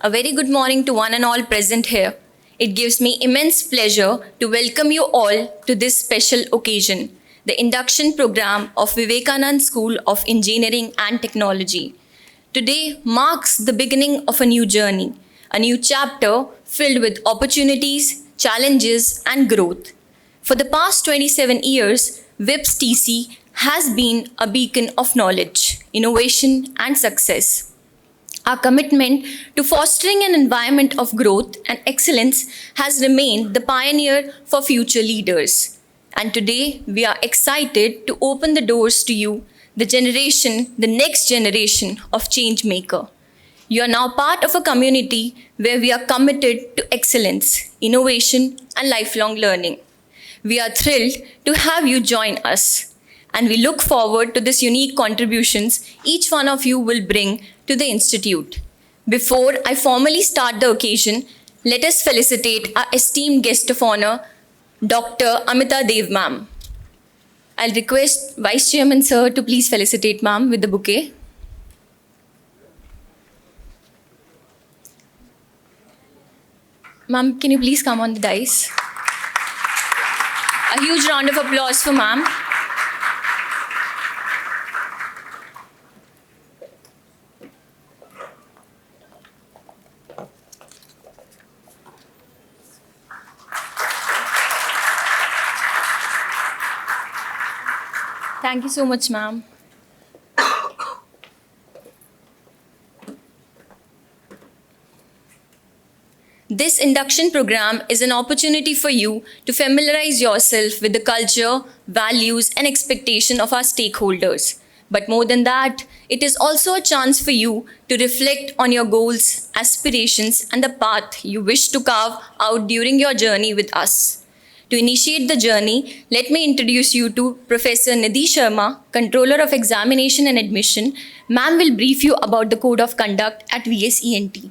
A very good morning to one and all present here. It gives me immense pleasure to welcome you all to this special occasion, the induction program of Vivekanand School of Engineering and Technology. Today marks the beginning of a new journey, a new chapter filled with opportunities, challenges, and growth. For the past 27 years, WIPS TC has been a beacon of knowledge, innovation, and success. Our commitment to fostering an environment of growth and excellence has remained the pioneer for future leaders. And today, we are excited to open the doors to you, the next generation of change maker. You are now part of a community where we are committed to excellence, innovation, and lifelong learning. We are thrilled to have you join us, and we look forward to this unique contributions each one of you will bring to the Institute. Before I formally start the occasion, let us felicitate our esteemed guest of honor, Dr. Amita Dev ma'am. I'll request Vice Chairman sir to please felicitate ma'am with the bouquet. Ma'am, can you please come on the dais? A huge round of applause for ma'am. Thank you so much, ma'am. This induction program is an opportunity for you to familiarize yourself with the culture, values, and expectation of our stakeholders. But more than that, it is also a chance for you to reflect on your goals, aspirations, and the path you wish to carve out during your journey with us. To initiate the journey, let me introduce you to Professor Nidhi Sharma, Controller of Examination and Admission. Ma'am will brief you about the Code of Conduct at VSENT.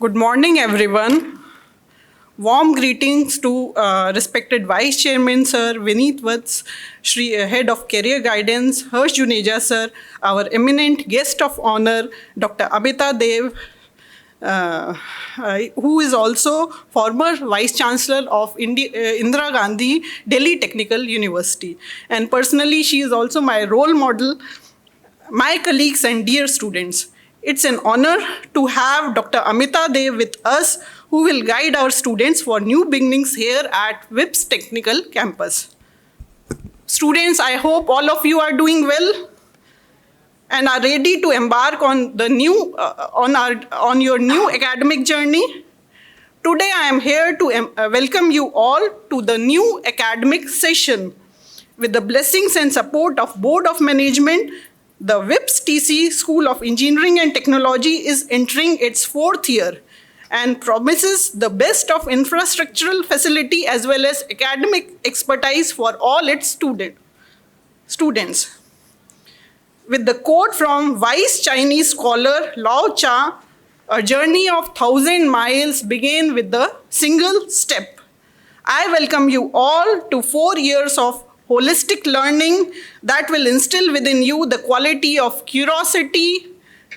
Good morning, everyone. Warm greetings to respected Vice Chairman Sir Vineet Vats, Shri Head of Career Guidance, Harsh Juneja Sir, our eminent guest of honor, Dr. Amita Dev, who is also former Vice Chancellor of Indira Gandhi Delhi Technical University. And personally, she is also my role model, my colleagues and dear students. It's an honor to have Dr. Amita Dev with us, who will guide our students for new beginnings here at WIPS Technical Campus. Students, I hope all of you are doing well and are ready to embark on the new on your new academic journey. Today I am here to welcome you all to the new academic session. With the blessings and support of Board of Management, the WIPS TC School of Engineering and Technology is entering its 4th year and promises the best of infrastructural facility as well as academic expertise for all its students. With the quote from wise Chinese scholar Lao Tzu, a journey of 1,000 miles began with a single step. I welcome you all to 4 years of holistic learning that will instill within you the quality of curiosity,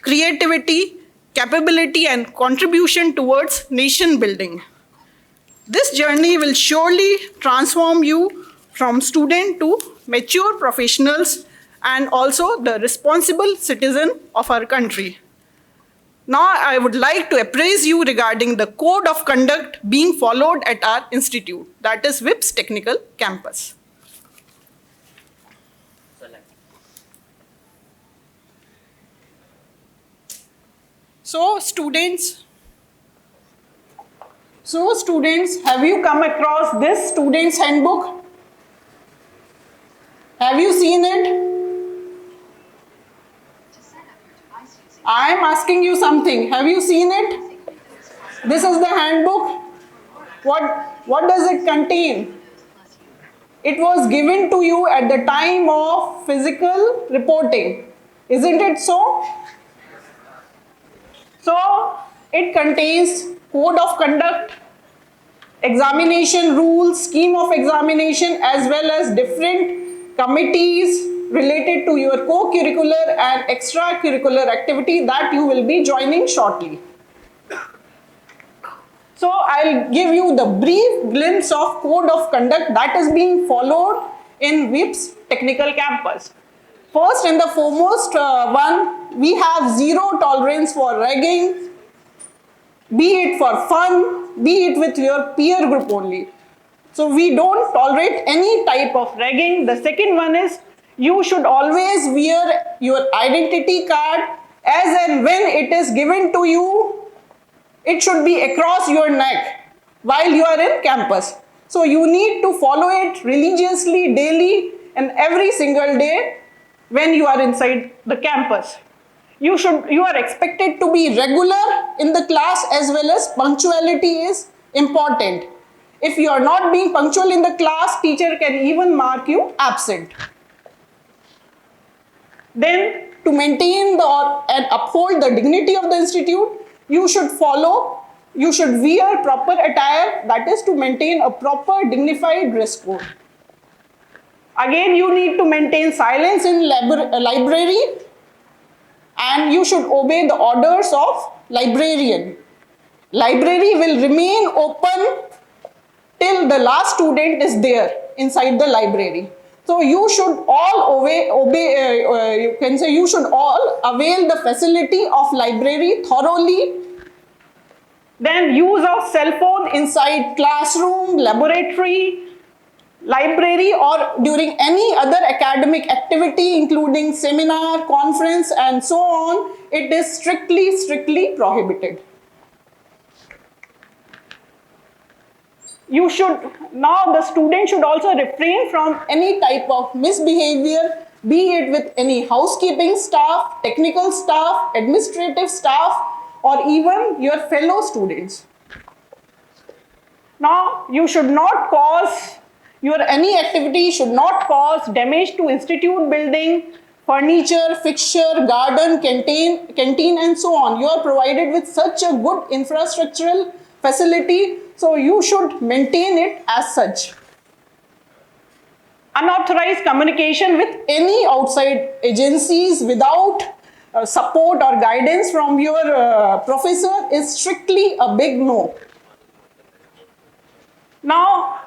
creativity, capability, and contribution towards nation building. This journey will surely transform you from student to mature professionals and also the responsible citizen of our country. Now, I would like to appraise you regarding the code of conduct being followed at our institute, that is WIPS Technical Campus. So students, have you come across this student's handbook? Have you seen it? I am asking you something. Have you seen it? This is the handbook. What does it contain? It was given to you at the time of physical reporting. Isn't it so? So, it contains code of conduct, examination rules, scheme of examination, as well as different committees related to your co-curricular and extracurricular activity that you will be joining shortly. So I'll give you the brief glimpse of code of conduct that is being followed in WIPS Technical Campus. First and the foremost one, we have zero tolerance for ragging, be it for fun, be it with your peer group only. So we don't tolerate any type of ragging. The second one is you should always wear your identity card as and when it is given to you. It should be across your neck while you are in campus. So you need to follow it religiously, daily, and every single day when you are inside the campus. You are expected to be regular in the class, as well as punctuality is important. If you are not being punctual in the class, teacher can even mark you absent. Then to maintain and uphold the dignity of the institute, you should wear proper attire, that is to maintain a proper dignified dress code. Again, you need to maintain silence in library, and you should obey the orders of librarian. Library will remain open till the last student is there inside the library. So you should all you should all avail the facility of library thoroughly. Then use of cell phone inside classroom, laboratory, library, or during any other academic activity, including seminar, conference, and so on, it is strictly prohibited. Now the student should also refrain from any type of misbehavior, be it with any housekeeping staff, technical staff, administrative staff, or even your fellow students. Now, any activity should not cause damage to institute building, furniture, fixture, garden, canteen, and so on. You are provided with such a good infrastructural facility, so you should maintain it as such. Unauthorized communication with any outside agencies without support or guidance from your professor is strictly a big no. Now,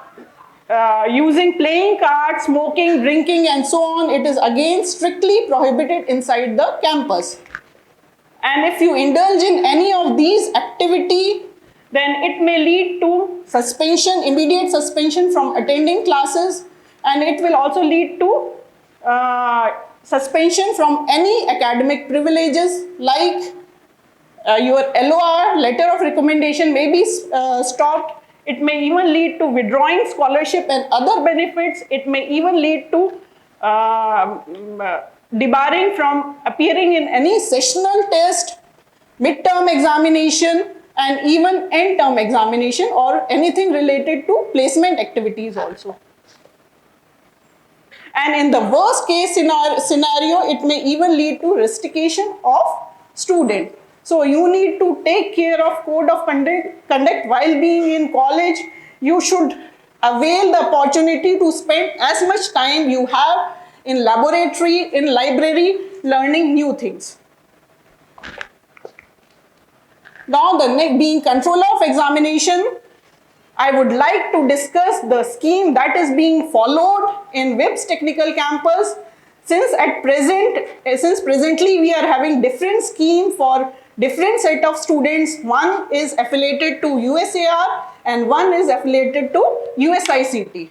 using playing cards, smoking, drinking, and so on, it is again strictly prohibited inside the campus. And if you indulge in any of these activity, then it may lead to suspension, immediate suspension from attending classes, and it will also lead to suspension from any academic privileges, like your LOR, letter of recommendation, may be stopped. It may even lead to withdrawing scholarship and other benefits. It may even lead to debarring from appearing in any sessional test, midterm examination, and even end-term examination, or anything related to placement activities also. And in the worst case scenario, it may even lead to rustication of student. So you need to take care of code of conduct while being in college. You should avail the opportunity to spend as much time you have in laboratory, in library, learning new things. Now, being controller of examination, I would like to discuss the scheme that is being followed in WIPS Technical Campus. Since presently we are having different scheme for different set of students. One is affiliated to USAR and one is affiliated to USICT.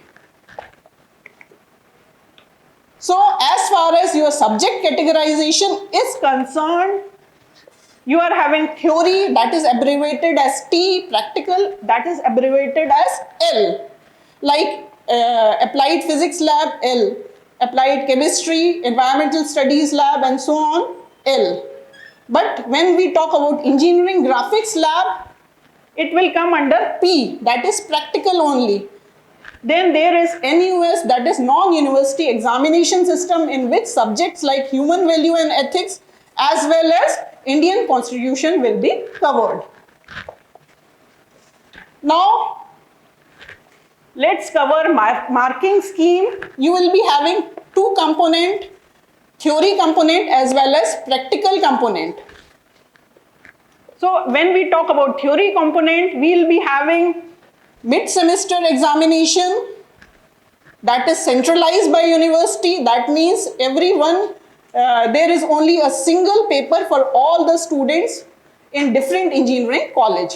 So as far as your subject categorization is concerned, you are having theory, that is abbreviated as T, practical, that is abbreviated as L, like applied physics lab, L, applied chemistry, environmental studies lab, and so on, L. But when we talk about engineering graphics lab, it will come under P, that is practical only. Then there is NUS, that is non-university examination system, in which subjects like human value and ethics as well as Indian Constitution will be covered. Now, let's cover marking scheme. You will be having two component, theory component as well as practical component. So when we talk about theory component, we'll be having mid-semester examination that is centralized by university. That means everyone, there is only a single paper for all the students in different engineering college.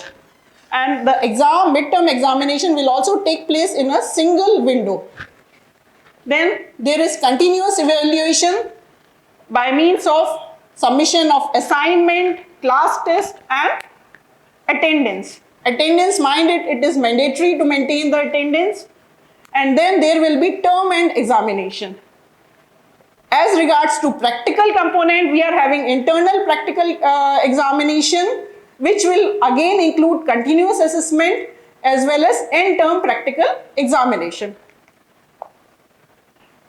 And the midterm examination will also take place in a single window. Then there is continuous evaluation by means of submission of assignment, class test and attendance. Attendance, mind it, it is mandatory to maintain the attendance. And then there will be term end examination. As regards to practical component, we are having internal practical examination, which will again include continuous assessment as well as end term practical examination.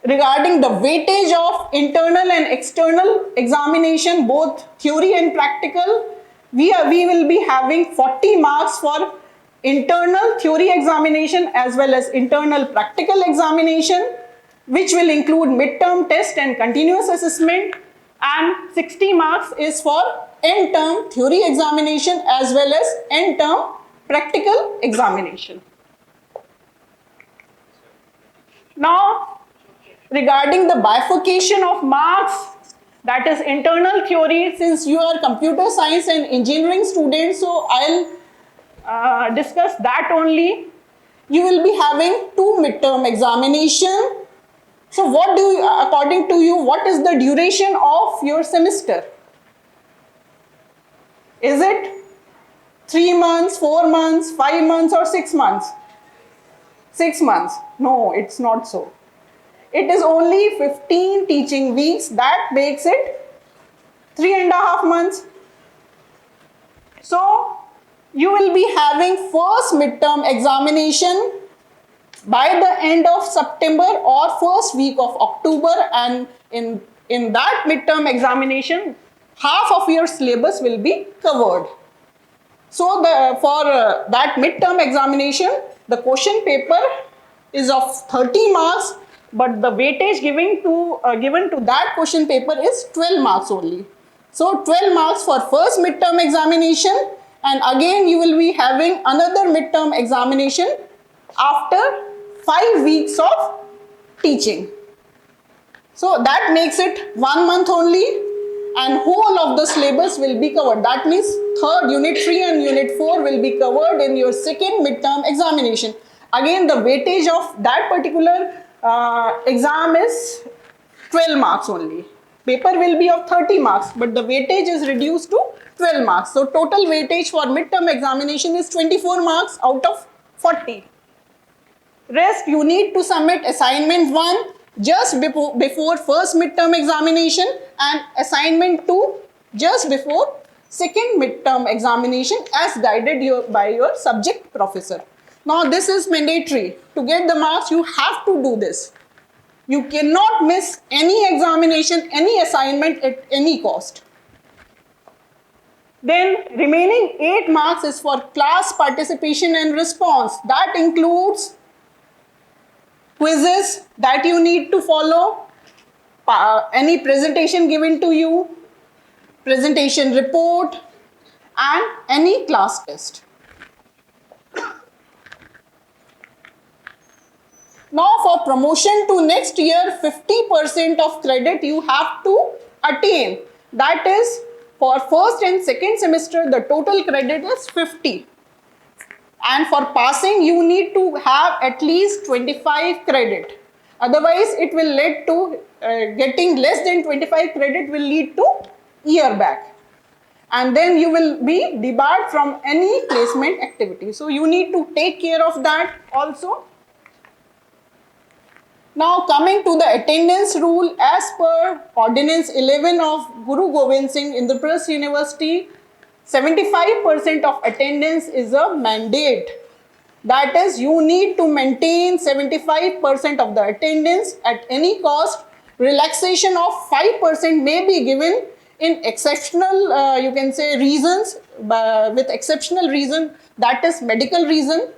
Regarding the weightage of internal and external examination, both theory and practical, we will be having 40 marks for internal theory examination as well as internal practical examination, which will include midterm test and continuous assessment, and 60 marks is for end term theory examination as well as end term practical examination. Now, regarding the bifurcation of marks, that is internal theory, since you are computer science and engineering students, so I'll discuss that only. You will be having 2 midterm examination. So what do you, according to you, what is the duration of your semester? Is it 3 months, 4 months, 5 months or 6 months? 6 months. No, it's not so. It is only 15 teaching weeks. That makes it 3.5 months. So you will be having first midterm examination by the end of September or first week of October, and in that midterm examination, half of your syllabus will be covered. So for that midterm examination, the question paper is of 30 marks, but the weightage given to that question paper is 12 marks only. So 12 marks for first midterm examination, and again you will be having another midterm examination after 5 weeks of teaching. So that makes it 1 month only, and whole of the syllabus will be covered. That means third unit 3 and unit 4 will be covered in your second midterm examination. Again, the weightage of that particular exam is 12 marks only. Paper will be of 30 marks, but the weightage is reduced to 12 marks. So total weightage for midterm examination is 24 marks out of 40. Rest, you need to submit assignment 1 just before first midterm examination and assignment 2 just before second midterm examination as guided by your subject professor. Now this is mandatory. To get the marks, you have to do this. You cannot miss any examination, any assignment at any cost. Then remaining 8 marks is for class participation and response. That includes quizzes that you need to follow, any presentation given to you, presentation report, and any class test. Now for promotion to next year, 50% of credit you have to attain. That is, for first and second semester, the total credit is 50. And for passing, you need to have at least 25 credit. Otherwise, it will lead to getting less than 25 credit will lead to year back. And then you will be debarred from any placement activity. So you need to take care of that also. Now coming to the attendance rule, as per Ordinance 11 of Guru Gobind Singh Indraprasth University, 75% of attendance is a mandate. That is, you need to maintain 75% of the attendance at any cost. Relaxation of 5% may be given in exceptional, you can say, reasons, with exceptional reason, that is medical reason.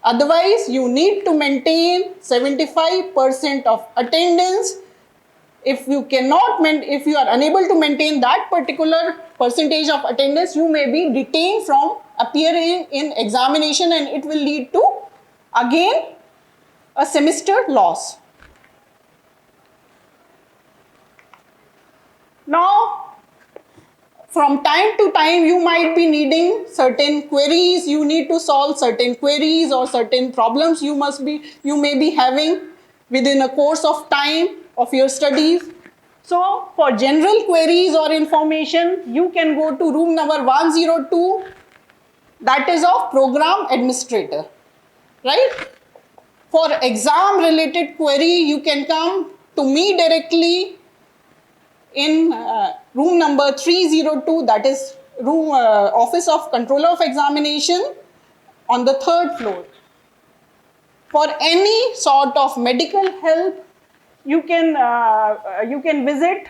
Otherwise, you need to maintain 75% of attendance If you if you are unable to maintain that particular percentage of attendance, you may be detained from appearing in examination, and it will lead to, again, a semester loss. Now, from time to time, you might be needing certain queries. You need to solve certain queries or certain problems you may be having within a course of time of your studies. So, for general queries or information, you can go to room number 102, that is of program administrator, right? For exam related query, you can come to me directly in room number 302, that is room office of controller of examination on the 3rd floor. For any sort of medical help, you can visit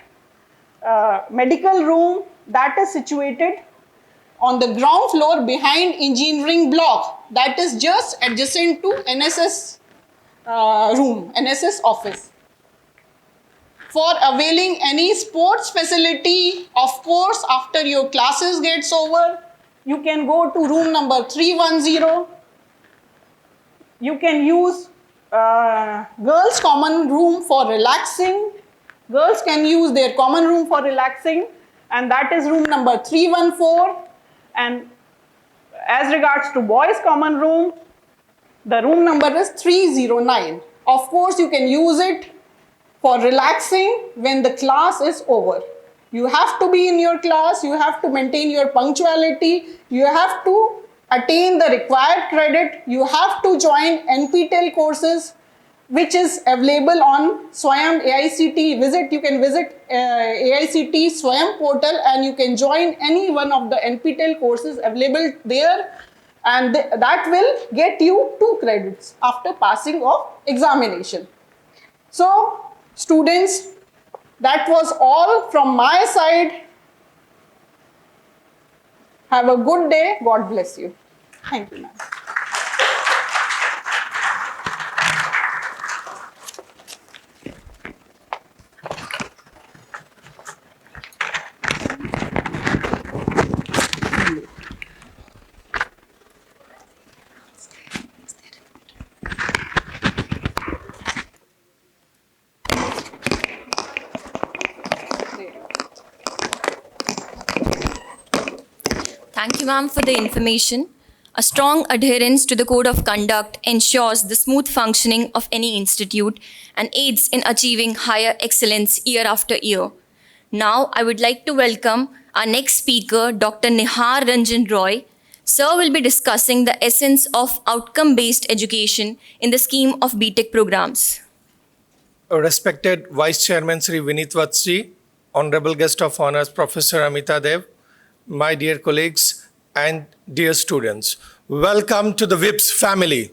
medical room that is situated on the ground floor behind engineering block, that is just adjacent to NSS room, NSS office. For availing any sports facility, of course, after your classes gets over, you can go to room number 310. You can use girls' common room for relaxing. Girls can use their common room for relaxing, and that is room number 314. And as regards to boys' common room, the room number is 309. Of course, you can use it for relaxing when the class is over. You have to be in your class, you have to maintain your punctuality, you have to attain the required credit, you have to join NPTEL courses, which is available on Swayam AICT. You can visit AICT Swayam portal, and you can join any one of the NPTEL courses available there, and that will get you 2 credits after passing of examination. So, students, that was all from my side. Have a good day. God bless you. Thank you, ma'am. Thank you, ma'am, for the information. A strong adherence to the code of conduct ensures the smooth functioning of any institute and aids in achieving higher excellence year after year. Now, I would like to welcome our next speaker, Dr. Nihar Ranjan Roy. Sir will be discussing the essence of outcome-based education in the scheme of BTech programs. Respected Vice Chairman Sri Vinit Vatsi, Honorable Guest of Honors Professor Amita Dev, my dear colleagues and dear students, welcome to the WIPS family.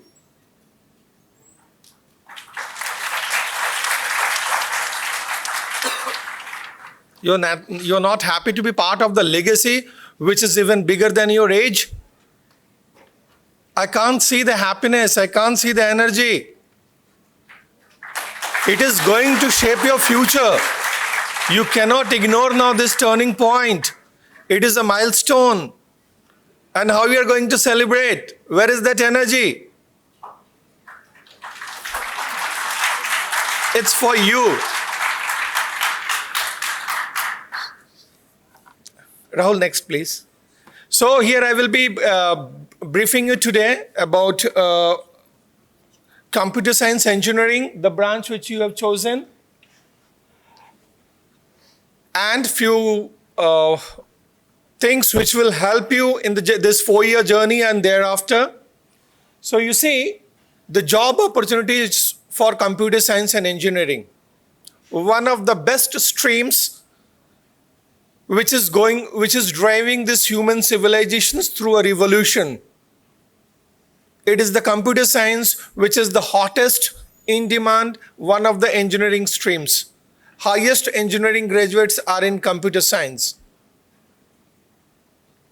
You're not happy to be part of the legacy which is even bigger than your age? I can't see the happiness, I can't see the energy. It is going to shape your future. You cannot ignore now this turning point. It is a milestone. And how you are going to celebrate? Where is that energy? It's for you. Rahul, next please. So here I will be briefing you today about computer science engineering, the branch which you have chosen, and few things which will help you in this 4-year journey and thereafter. So you see, the job opportunities for computer science and engineering, one of the best streams which is driving this human civilizations through a revolution. It is the computer science which is the hottest, in demand, one of the engineering streams. Highest engineering graduates are in computer science.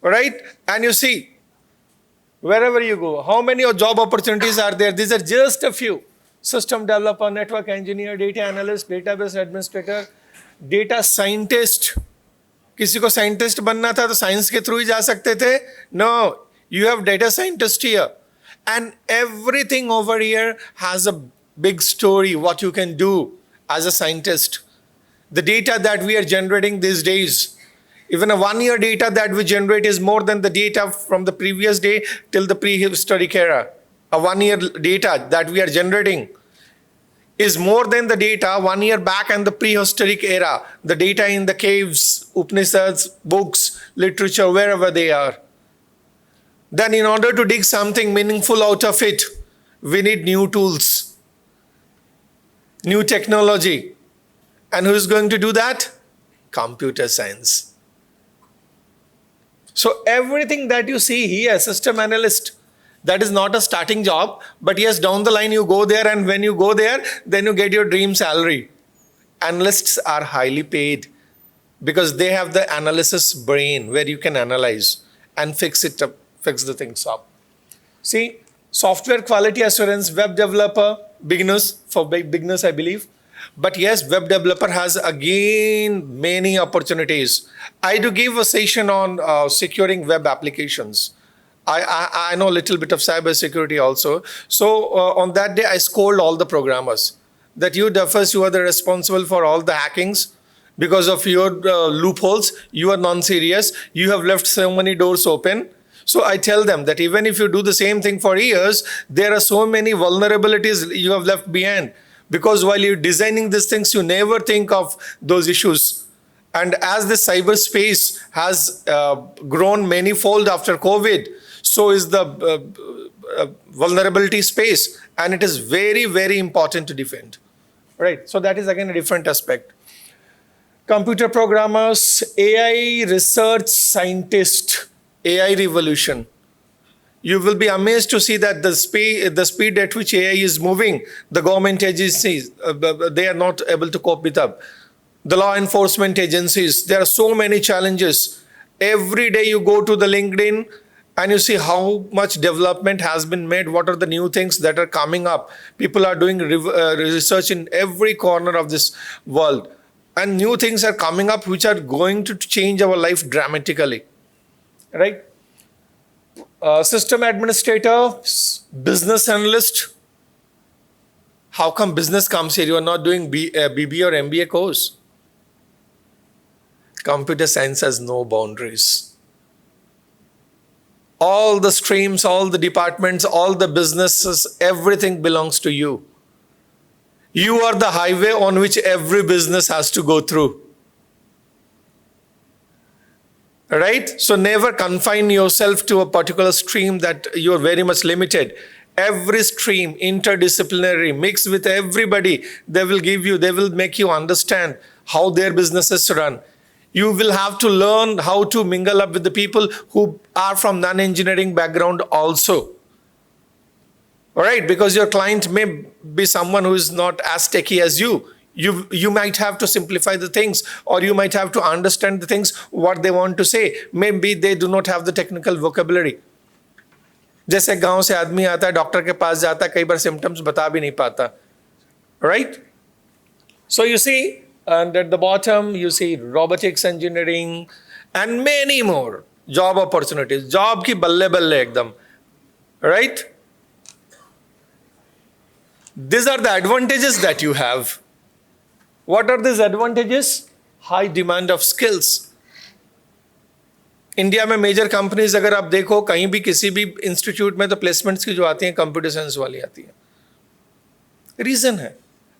Right? And you see, wherever you go, how many job opportunities are there? These are just a few. System developer, network engineer, data analyst, database administrator, data scientist. किसी को scientist बनना था तो science के through ही जा सकते थे. No, you have data scientist here. And everything over here has a big story what you can do as a scientist. The data that we are generating these days, even a 1 year data that we generate is more than the data from the previous day till the prehistoric era. A 1 year data that we are generating is more than the data 1 year back and the prehistoric era. The data in the caves, Upanishads, books, literature, wherever they are. Then in order to dig something meaningful out of it, we need new tools, new technology. And who is going to do that? Computer science. So everything that you see here, system analyst, that is not a starting job, but yes, down the line you go there, and when you go there, then you get your dream salary. Analysts are highly paid because they have the analysis brain where you can analyze and fix the things up. See, software quality assurance, web developer, beginners, for beginners I believe. But yes, web developer has again many opportunities. I do give a session on securing web applications. I know a little bit of cyber security also. So on that day, I scold all the programmers that you duffers, you are the responsible for all the hackings. Because of your loopholes, you are non-serious. You have left so many doors open. So I tell them that even if you do the same thing for years, there are so many vulnerabilities you have left behind. Because while you're designing these things, you never think of those issues. And as the cyberspace has grown manyfold after COVID, so is the vulnerability space. And it is very, very important to defend. Right? So that is again a different aspect. Computer programmers, AI research scientist, AI revolution. You will be amazed to see that the speed at which AI is moving, the government agencies, they are not able to cope with up. The law enforcement agencies, there are so many challenges. Every day you go to the LinkedIn and you see how much development has been made. What are the new things that are coming up? People are doing research in every corner of this world. And new things are coming up which are going to change our life dramatically. Right? System administrator, business analyst. How come business comes here? You are not doing BB or MBA course. Computer science has no boundaries. All the streams, all the departments, all the businesses, everything belongs to you. You are the highway on which every business has to go through. Right? So never confine yourself to a particular stream that you are very much limited. Every stream, interdisciplinary, mix with everybody. They will make you understand how their businesses run. You will have to learn how to mingle up with the people who are from non-engineering background also. All right, because your client may be someone who is not as techy as you. You might have to simplify the things, or you might have to understand the things, what they want to say. Maybe they do not have the technical vocabulary. जैसे गांव से आदमी आता है, doctor के पास जाता है, कई बार सिम्टम्स बता भी नहीं पाता. Right? So you see, and at the bottom, you see robotics engineering and many more job opportunities. Job की बल्ले बल्ले एकदम. Right? These are the advantages that you have. What are these advantages? High demand of skills. India में major companies अगर आप देखो कहीं भी किसी भी इंस्टीट्यूट में, तो प्लेसमेंट्स की जो आती हैं कंप्यूटर साइंस वाली आती है. रीजन है,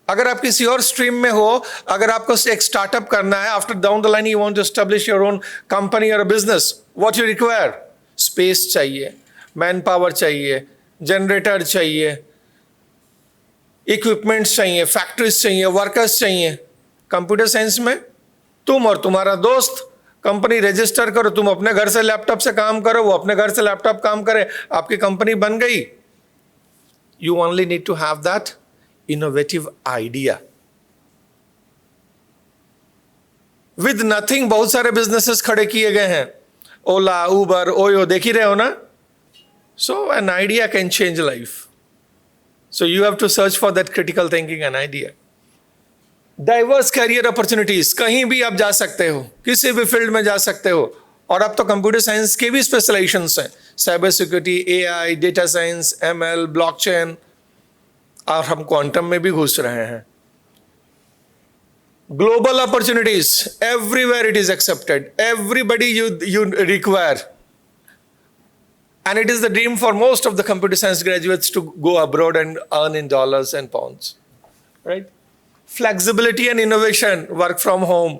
अगर आप किसी और स्ट्रीम में हो, अगर आपको एक स्टार्टअप करना है, after down the line you want to establish your own company और business, what you require? Space चाहिए, मैन पावर चाहिए, जनरेटर चाहिए, इक्विपमेंट्स चाहिए, फैक्ट्रीज चाहिए, वर्कर्स चाहिए. कंप्यूटर साइंस में तुम और तुम्हारा दोस्त कंपनी रजिस्टर करो, तुम अपने घर से लैपटॉप से काम करो, वो अपने घर से लैपटॉप काम करे, आपकी कंपनी बन गई. You only need to have that innovative idea. With nothing बहुत सारे बिजनेसेस खड़े किए गए हैं, ओला, उबर, ओयो, देख ही रहे हो ना. So an idea can change life. So you have to search for that critical thinking and idea. Diverse career opportunities, कहीं भी आप जा सकते हो, किसी भी फील्ड में जा सकते हो. और अब तो कंप्यूटर साइंस के भी स्पेशलाइजेशंस हैं, cyber security, AI, data science, ML, blockchain, और हम क्वांटम में भी घुस रहे हैं. Global opportunities, everywhere it is accepted, everybody you require. And it is the dream for most of the computer science graduates to go abroad and earn in dollars and pounds, right? Flexibility and innovation, work from home.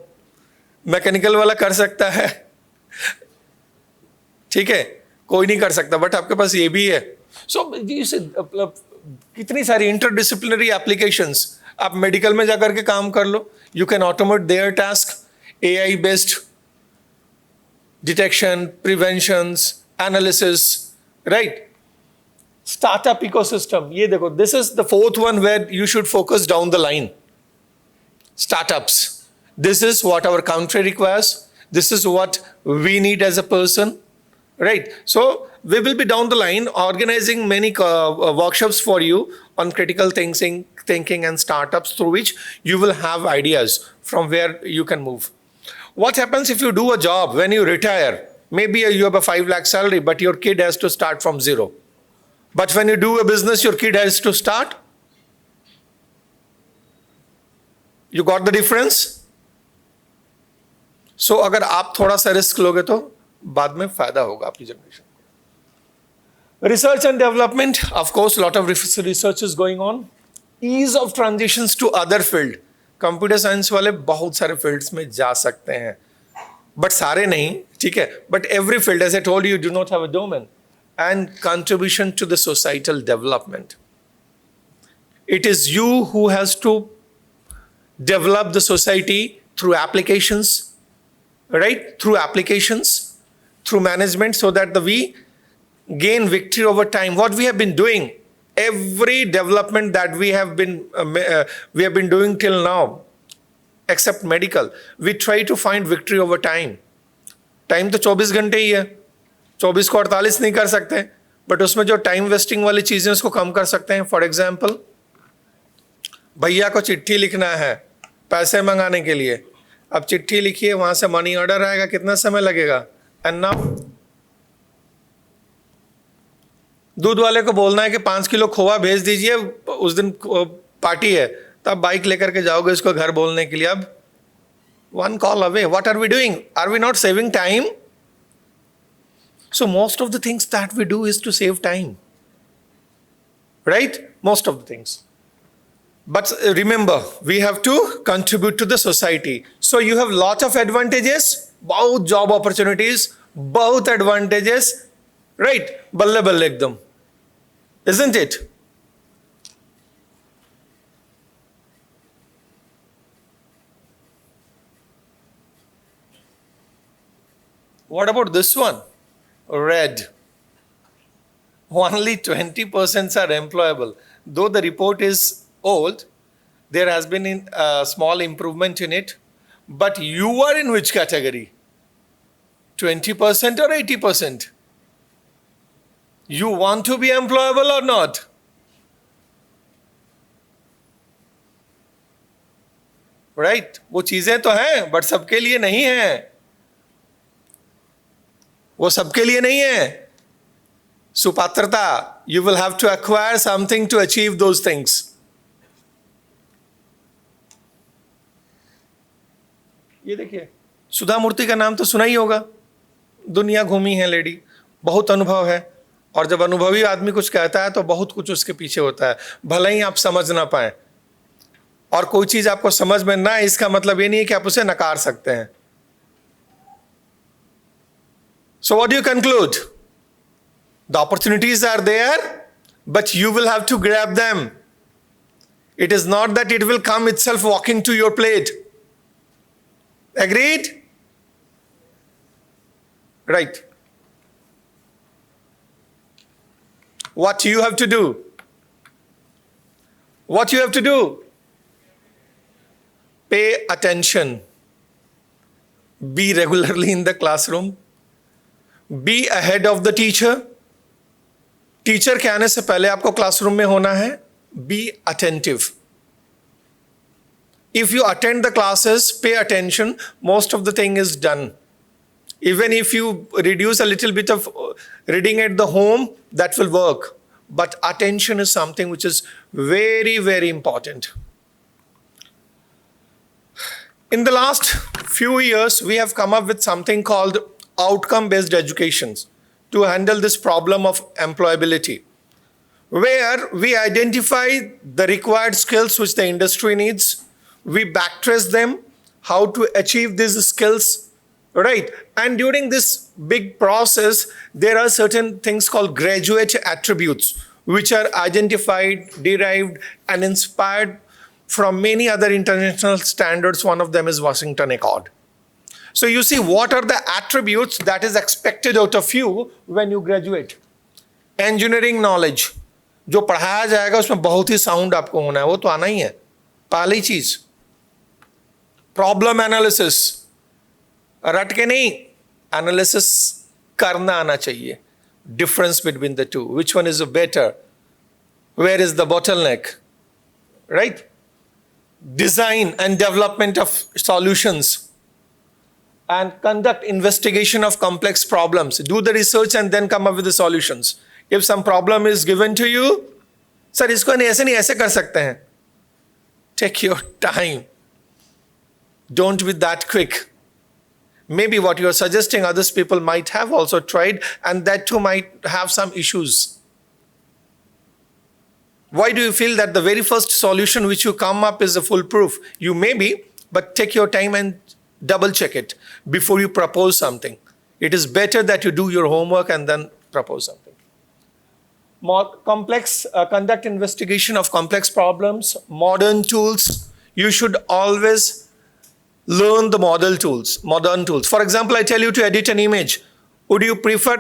Mechanical वाला कर सकता है, ठीक है, कोई नहीं कर सकता, बट आपके पास ये भी है. सो कितनी सारी इंटरडिसिप्लिनरी एप्लीकेशंस. आप मेडिकल में जाकर के काम कर लो, you can automate their task, AI based detection, preventions, analysis, right. Startup ecosystem, ये देखो, this is the fourth one where you should focus down the line. Startups. This is what our country requires. This is what we need as a person, right? So we will be down the line organizing many workshops for you on critical thinking and startups, through which you will have ideas from where you can move. What happens if you do a job when you retire? Maybe you have a 5 lakh salary, but your kid has to start from zero. But when you do a business, your kid has to start. You got the difference? So अगर आप थोड़ा सा risk लोगे तो बाद में फायदा होगा आपकी जनरेशन को. Research and development, of course, lot of research is going on. Ease of transitions to other field. Computer science वाले बहुत सारे फील्ड्स में जा सकते हैं, बट सारे नहीं, ठीक है, but every field, as I told you, do not have a domain. And contribution to the societal development. It is you who has to develop the society through applications, right? Through applications, through management, so that we gain victory over time. What we have been doing, every development that we have been doing till now, except medical, we try to find victory over time. Time तो 24 घंटे ही है, 24 को 48 नहीं कर सकते, but उसमें जो time wasting वाली चीजें उसको कम कर सकते हैं. फॉर एग्जाम्पल, भैया को चिट्ठी लिखना है पैसे मंगाने के लिए. अब चिट्ठी लिखिए, वहां से मनी ऑर्डर आएगा, कितना समय लगेगा? एंड नाउ दूध वाले को बोलना है कि 5 किलो खोआ भेज दीजिए, उस दिन पार्टी है, तब बाइक लेकर के जाओगे इसको घर बोलने के लिए. अब 1 call away. What are we doing? Are we not saving time? So most of the things that we do is to save time, right? Most of the things. But remember, we have to contribute to the society. So you have lot of advantages, बहुत job opportunities, बहुत advantages, right? बल्ले बल्ले एकदम, isn't it? What about this one? Red. Only 20% are employable. Though the report is old, there has been a small improvement in it. But you are in which category? 20% or 80%? You want to be employable or not? Right? वो चीजें तो हैं, but सबके लिए नहीं है. वो सबके लिए नहीं है. सुपात्रता, you will have to acquire something to achieve those things. ये देखिए, सुधा मूर्ति का नाम तो सुना ही होगा. दुनिया घूमी है लेडी, बहुत अनुभव है, और जब अनुभवी आदमी कुछ कहता है तो बहुत कुछ उसके पीछे होता है, भले ही आप समझ ना पाए. और कोई चीज आपको समझ में ना आए, इसका मतलब ये नहीं है कि आप उसे नकार सकते हैं. So what do you conclude? The opportunities are there, but you will have to grab them. It is not that it will come itself walking to your plate. Agreed? Right. What you have to do? What you have to do? Pay attention. Be regularly in the classroom. Be ahead of the teacher. Teacher के आने से पहले आपको classroom में होना है. be attentive. If you attend the classes, pay attention, most of the thing is done. Even if you reduce a little bit of reading at the home, that will work. But attention is something which is very, very important. In the last few years, we have come up with something called outcome-based education to handle this problem of employability, where we identify the required skills which the industry needs, we backtrace them, how to achieve these skills, right? And during this big process, there are certain things called graduate attributes, which are identified, derived, and inspired from many other international standards. One of them is Washington Accord. So you see, what are the attributes that is expected out of you when you graduate? Engineering knowledge. जो पढ़ाया जाएगा उसमें बहुत ही sound आपको होना है, वो तो आना ही है, पहली चीज. प्रॉब्लम एनालिसिस, रट के नहीं, एनालिसिस करना आना चाहिए. Difference between the two, which one is better, where is the bottleneck, right? Design and development of solutions, and conduct investigation of complex problems. Do the research and then come up with the solutions. If some problem is given to you, sir, इसको नहीं ऐसे कर सकते हैं. Take your time. Don't be that quick. Maybe what you are suggesting others people might have also tried, and that too might have some issues. Why do you feel that the very first solution which you come up is a foolproof? You may be, but take your time and double check it before you propose something. It is better that you do your homework and then propose something. More complex, conduct investigation of complex problems, modern tools. You should always learn the modern tools. For example, I tell you to edit an image. Would you prefer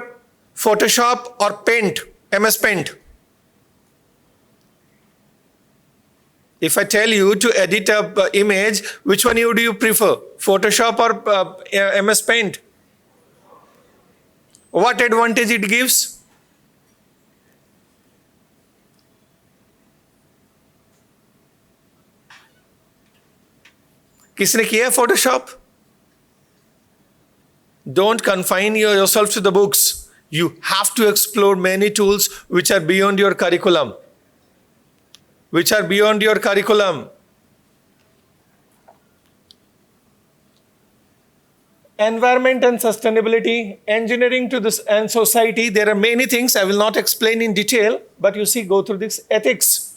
Photoshop or Paint, MS Paint? If I tell you to edit an image, which one do you prefer? Photoshop or MS Paint? What advantage it gives? किसने किया Photoshop? Don't confine yourself to the books. You have to explore many tools which are beyond your curriculum. Environment and sustainability, engineering to this and society. There are many things I will not explain in detail, but you see, go through this. Ethics.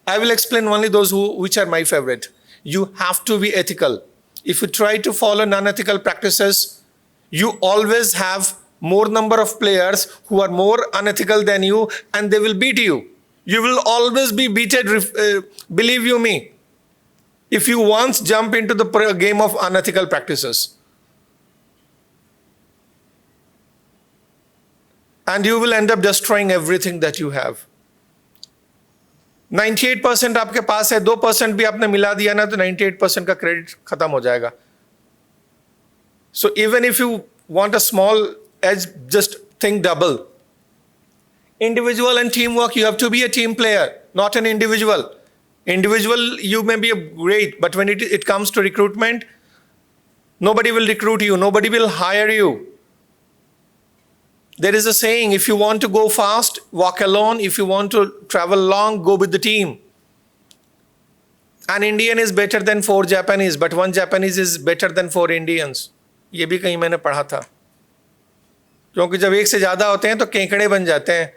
I will explain only those which are my favorite. You have to be ethical. If you try to follow non-ethical practices, you always have more number of players who are more unethical than you, and they will beat you. You will always be beaten, believe you me, if you once jump into the game of unethical practices. And you will end up destroying everything that you have. 98% आपके पास है, 2% भी आपने मिला दिया ना तो 98% का credit खत्म हो जाएगा. So even if you want a small edge, just think double. Individual and teamwork, you have to be a team player, not an individual. Individual, you may be great, but when it comes to recruitment, nobody will recruit you, nobody will hire you. There is a saying, if you want to go fast, walk alone. If you want to travel long, go with the team. An Indian is better than 4 Japanese, but 1 Japanese is better than 4 Indians. ये भी कहीं मैंने पढ़ा था. क्योंकि जब एक से ज़्यादा होते हैं तो केंकड़े बन जाते हैं.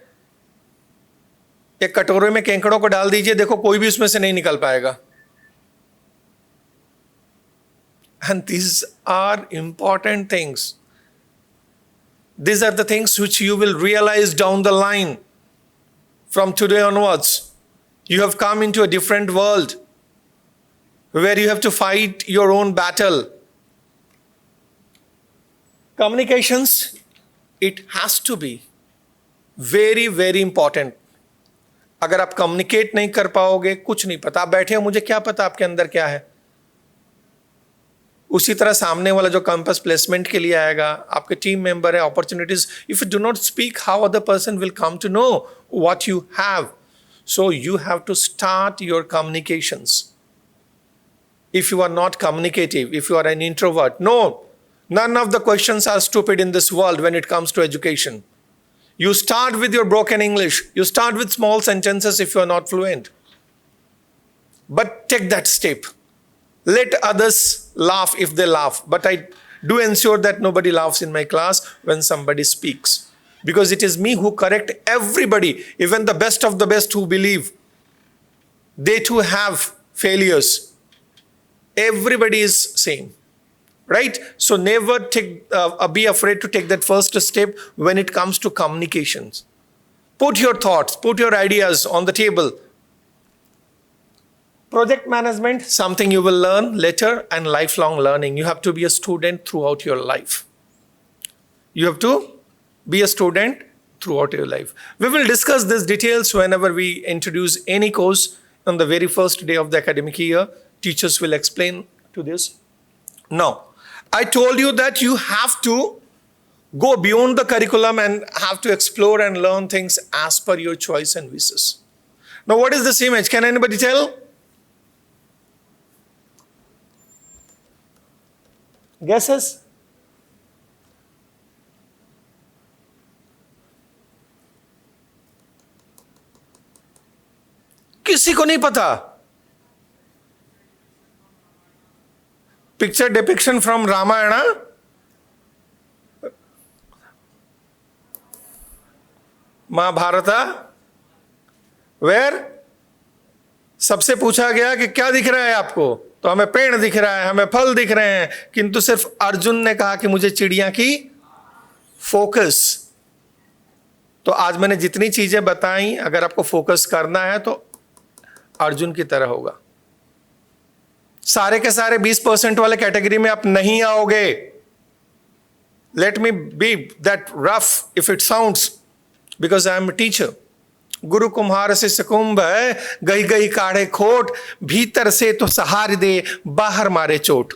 एक कटोरे में केंकड़ों को डाल दीजिए, देखो कोई भी उसमें से नहीं निकल पाएगा. And these are important things. These are the things which you will realize down the line. From today onwards, you have come into a different world where you have to fight your own battle. Communications, it has to be very, very important. अगर आप communicate नहीं कर पाओगे, कुछ नहीं पता. आप बैठे हो, मुझे क्या पता आपके अंदर क्या है. उसी तरह सामने वाला जो कैंपस प्लेसमेंट के लिए आएगा, आपके टीम मेंबर है, opportunities, if you do not speak, how other person will come to know what you have. So you have to start your communications. If you are not communicative, if you are an introvert, no, none of the questions are stupid in this world when it comes to education. You start with your broken English. You start with small sentences if you are not fluent. But take that step. Let others laugh if they laugh. But I do ensure that nobody laughs in my class when somebody speaks. Because it is me who correct everybody, even the best of the best who believe. They too have failures. Everybody is same. Right? So never be afraid to take that first step when it comes to communications. Put your thoughts, put your ideas on the table. Project management, something you will learn later, and lifelong learning. You have to be a student throughout your life. You have to be a student throughout your life. We will discuss these details whenever we introduce any course on the very first day of the academic year. Teachers will explain to this. Now, I told you that you have to go beyond the curriculum and have to explore and learn things as per your choice and wishes. Now, what is this image? Can anybody tell? Guesses? किसी को नहीं पता. Picture depiction from Ramayana. Mahabharata. Where? सबसे पूछा गया कि क्या दिख रहा है आपको? तो हमें पेड़ दिख रहा है, हमें फल दिख रहे हैं, किंतु सिर्फ अर्जुन ने कहा कि मुझे चिड़िया की फोकस. तो आज मैंने जितनी चीजें बताई, अगर आपको फोकस करना है तो अर्जुन की तरह होगा. सारे के सारे 20% वाले कैटेगरी में आप नहीं आओगे. Let me be that rough if it sounds, because I am a teacher. गुरु कुम्हार से सुकुंभ है, गई गई काढ़े खोट, भीतर से तो सहार दे, बाहर मारे चोट.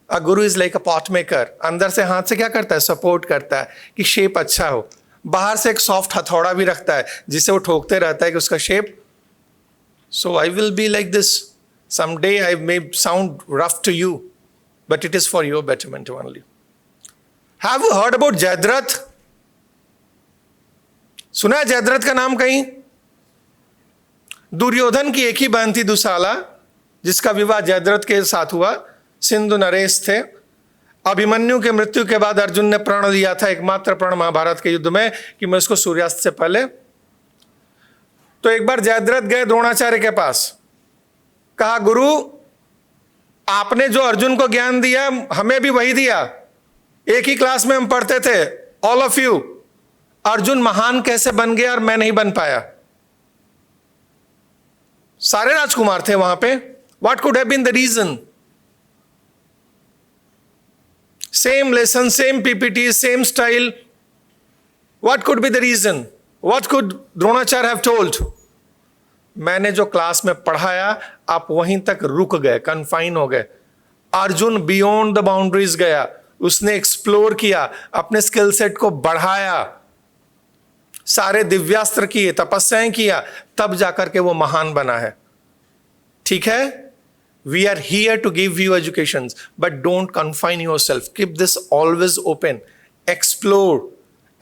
अ गुरु is like a pot maker. अंदर से हाथ से क्या करता है? सपोर्ट करता है कि शेप अच्छा हो. बाहर से एक सॉफ्ट हथौड़ा भी रखता है जिसे वो ठोकते रहता है कि उसका shape. So I will be like this. Someday I may sound rough to you, but it is for your betterment only. Have you heard about Jayadratha? सुना है जयद्रथ का नाम कहीं? दुर्योधन की एक ही बहन थी दुशाला, जिसका विवाह जयद्रथ के साथ हुआ. सिंधु नरेश थे. अभिमन्यु के मृत्यु के बाद अर्जुन ने प्रण लिया था, एकमात्र प्रण महाभारत के युद्ध में, कि मैं उसको सूर्यास्त से पहले. तो एक बार जयद्रथ गए द्रोणाचार्य के पास. कहा, गुरु आपने जो अर्जुन को ज्ञान दिया हमें भी वही दिया. एक ही क्लास में हम पढ़ते थे, ऑल ऑफ यू. अर्जुन महान कैसे बन गया और मैं नहीं बन पाया? सारे राजकुमार थे वहां पे. What could have been the reason? Same lesson, same PPT, same style. What could be the reason? What could Dronacharya have told? मैंने जो क्लास में पढ़ाया आप वहीं तक रुक गए, कन्फाइन हो गए. अर्जुन बियॉन्ड द बाउंड्रीज गया. उसने एक्सप्लोर किया, अपने स्किल सेट को बढ़ाया, सारे दिव्यास्त्र किए, तपस्याएं किया, तब जाकर के वो महान बना है. ठीक है? We are here to give you education, but don't confine yourself. Keep this always open. Explore,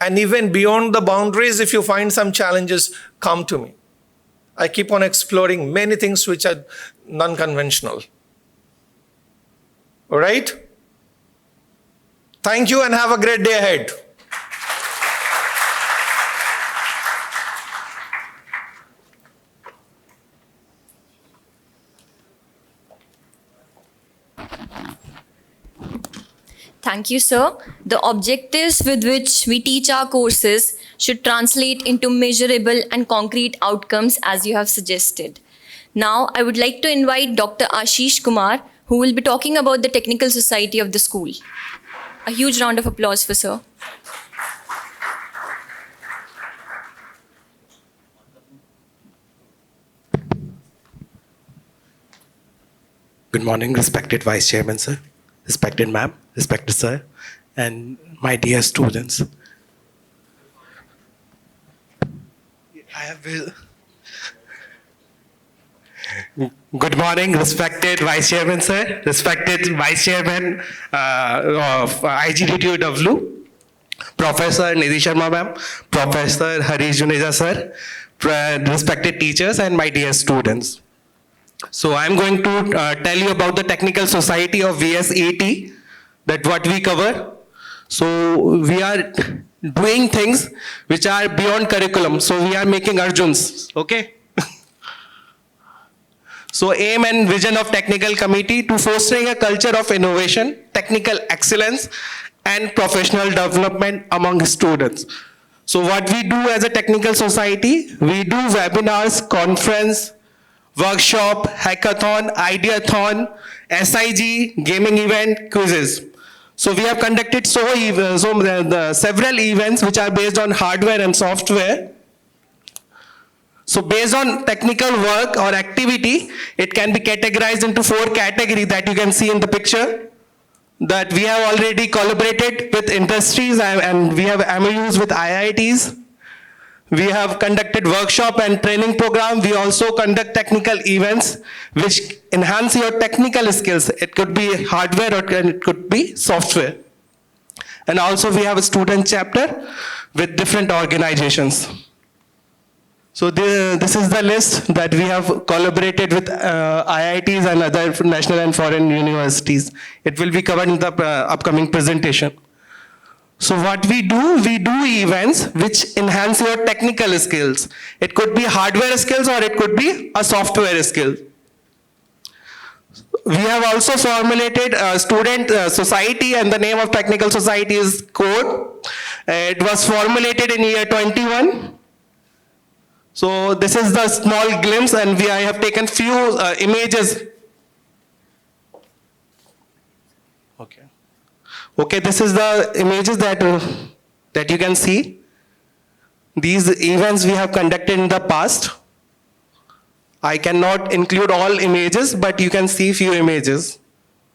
and even beyond the boundaries if you find some challenges, come to me. I keep on exploring many things which are non-conventional. All right? Thank you and have a great day ahead. Thank you, sir. The objectives with which we teach our courses should translate into measurable and concrete outcomes as you have suggested. Now, I would like to invite Dr. Ashish Kumar, who will be talking about the Technical Society of the school. A huge round of applause for sir. Good morning, respected Vice Chairman, sir, respected ma'am, respected sir, and my dear students. I have Good morning, respected Vice Chairman, sir, respected Vice Chairman of IGDTUW, Professor Nidhi Sharma ma'am, Professor Harish Juneja sir, respected teachers and my dear students. So I'm going to tell you about the Technical Society of VSET, that what we cover. So we are doing things which are beyond curriculum. So we are making Arjuns, okay? So aim and vision of technical committee to fostering a culture of innovation, technical excellence, and professional development among students. So what we do as a technical society, we do webinars, conference, workshop, hackathon, ideathon, SIG, gaming event, quizzes. So we have conducted several events which are based on hardware and software. So based on technical work or activity, it can be categorized into 4 categories that you can see in the picture. That we have already collaborated with industries and we have MOUs with IITs. We have conducted workshop and training program. We also conduct technical events which enhance your technical skills. It could be hardware or it could be software. And also we have a student chapter with different organizations. So this is the list that we have collaborated with IITs and other national and foreign universities. It will be covered in the upcoming presentation. So what we do events which enhance your technical skills. It could be hardware skills or it could be a software skill. We have also formulated a student society, and the name of technical society is CODE. It was formulated in year 21. So this is the small glimpse, and I have taken few images. Okay, this is the images that you can see. These events we have conducted in the past. I cannot include all images, but you can see few images.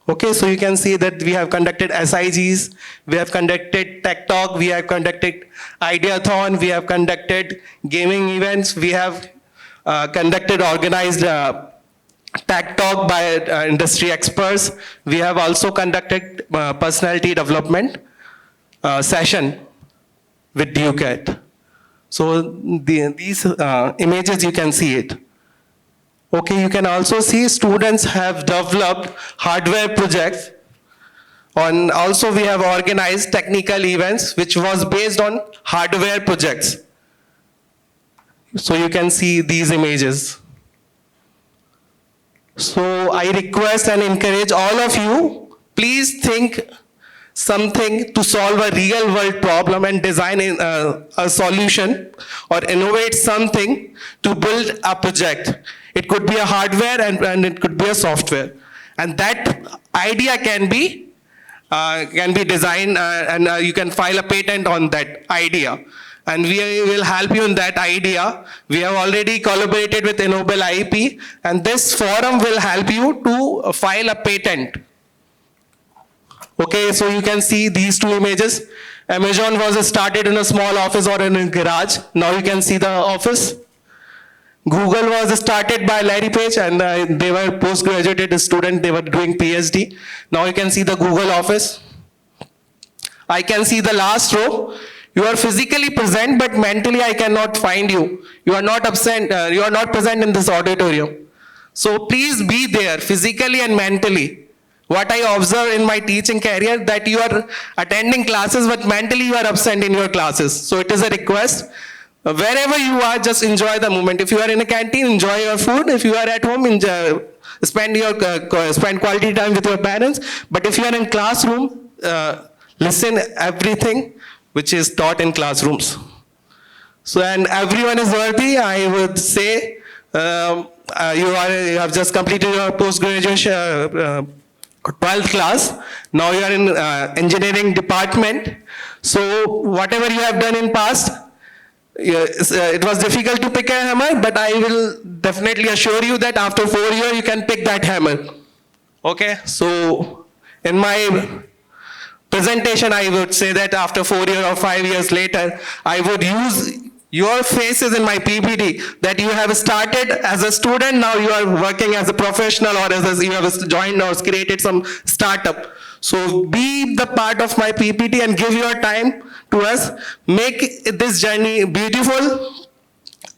Okay, so you can see that we have conducted SIGs, we have conducted Tech Talk, we have conducted Ideathon, we have conducted gaming events, we have organized Tech Talk by industry experts. We have also conducted personality development session with DUCAT. So these images, you can see it. Okay, you can also see students have developed hardware projects. Also we have organized technical events which was based on hardware projects. So you can see these images. So I request and encourage all of you, please think something to solve a real world problem and design a solution or innovate something to build a project. It could be a hardware and it could be a software. And that idea can be designed and you can file a patent on that idea. And we will help you in that idea. We have already collaborated with Ennoble IP, and this forum will help you to file a patent. Okay, so you can see these 2 images. Amazon was started in a small office or in a garage. Now you can see the office. Google was started by Larry Page, and they were postgraduate student. They were doing PhD. Now you can see the Google office. I can see the last row. You are physically present, but mentally I cannot find you. You are not absent. You are not present in this auditorium. So please be there physically and mentally. What I observe in my teaching career, that you are attending classes, but mentally you are absent in your classes. So it is a request. Wherever you are, just enjoy the moment. If you are in a canteen, enjoy your food. If you are at home, spend quality time with your parents. But if you are in classroom, listen everything which is taught in classrooms. So, and everyone is worthy. I would say you have just completed your post-graduation 12th class. Now you are in engineering department. So whatever you have done in past, it was difficult to pick a hammer, but I will definitely assure you that after 4 years you can pick that hammer. Okay, so in my presentation I would say that after 4 years or 5 years later, I would use Your face is in my PPT that you have started as a student, now you are working as a professional, or you have joined or created some startup. So be the part of my PPT and give your time to us. Make this journey beautiful.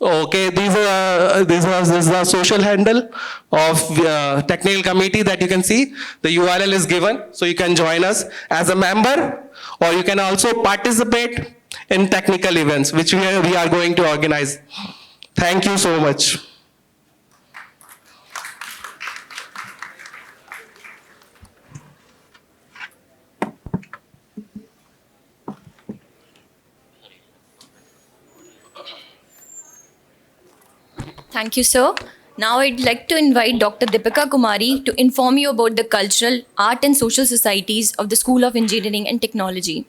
Okay, this is the social handle of technical committee that you can see. The URL is given, so you can join us as a member, or you can also participate in technical events which we are going to organize. Thank you so much. Thank you, sir. Now I'd like to invite Dr. Deepika Kumari to inform you about the cultural, art and social societies of the School of Engineering and Technology.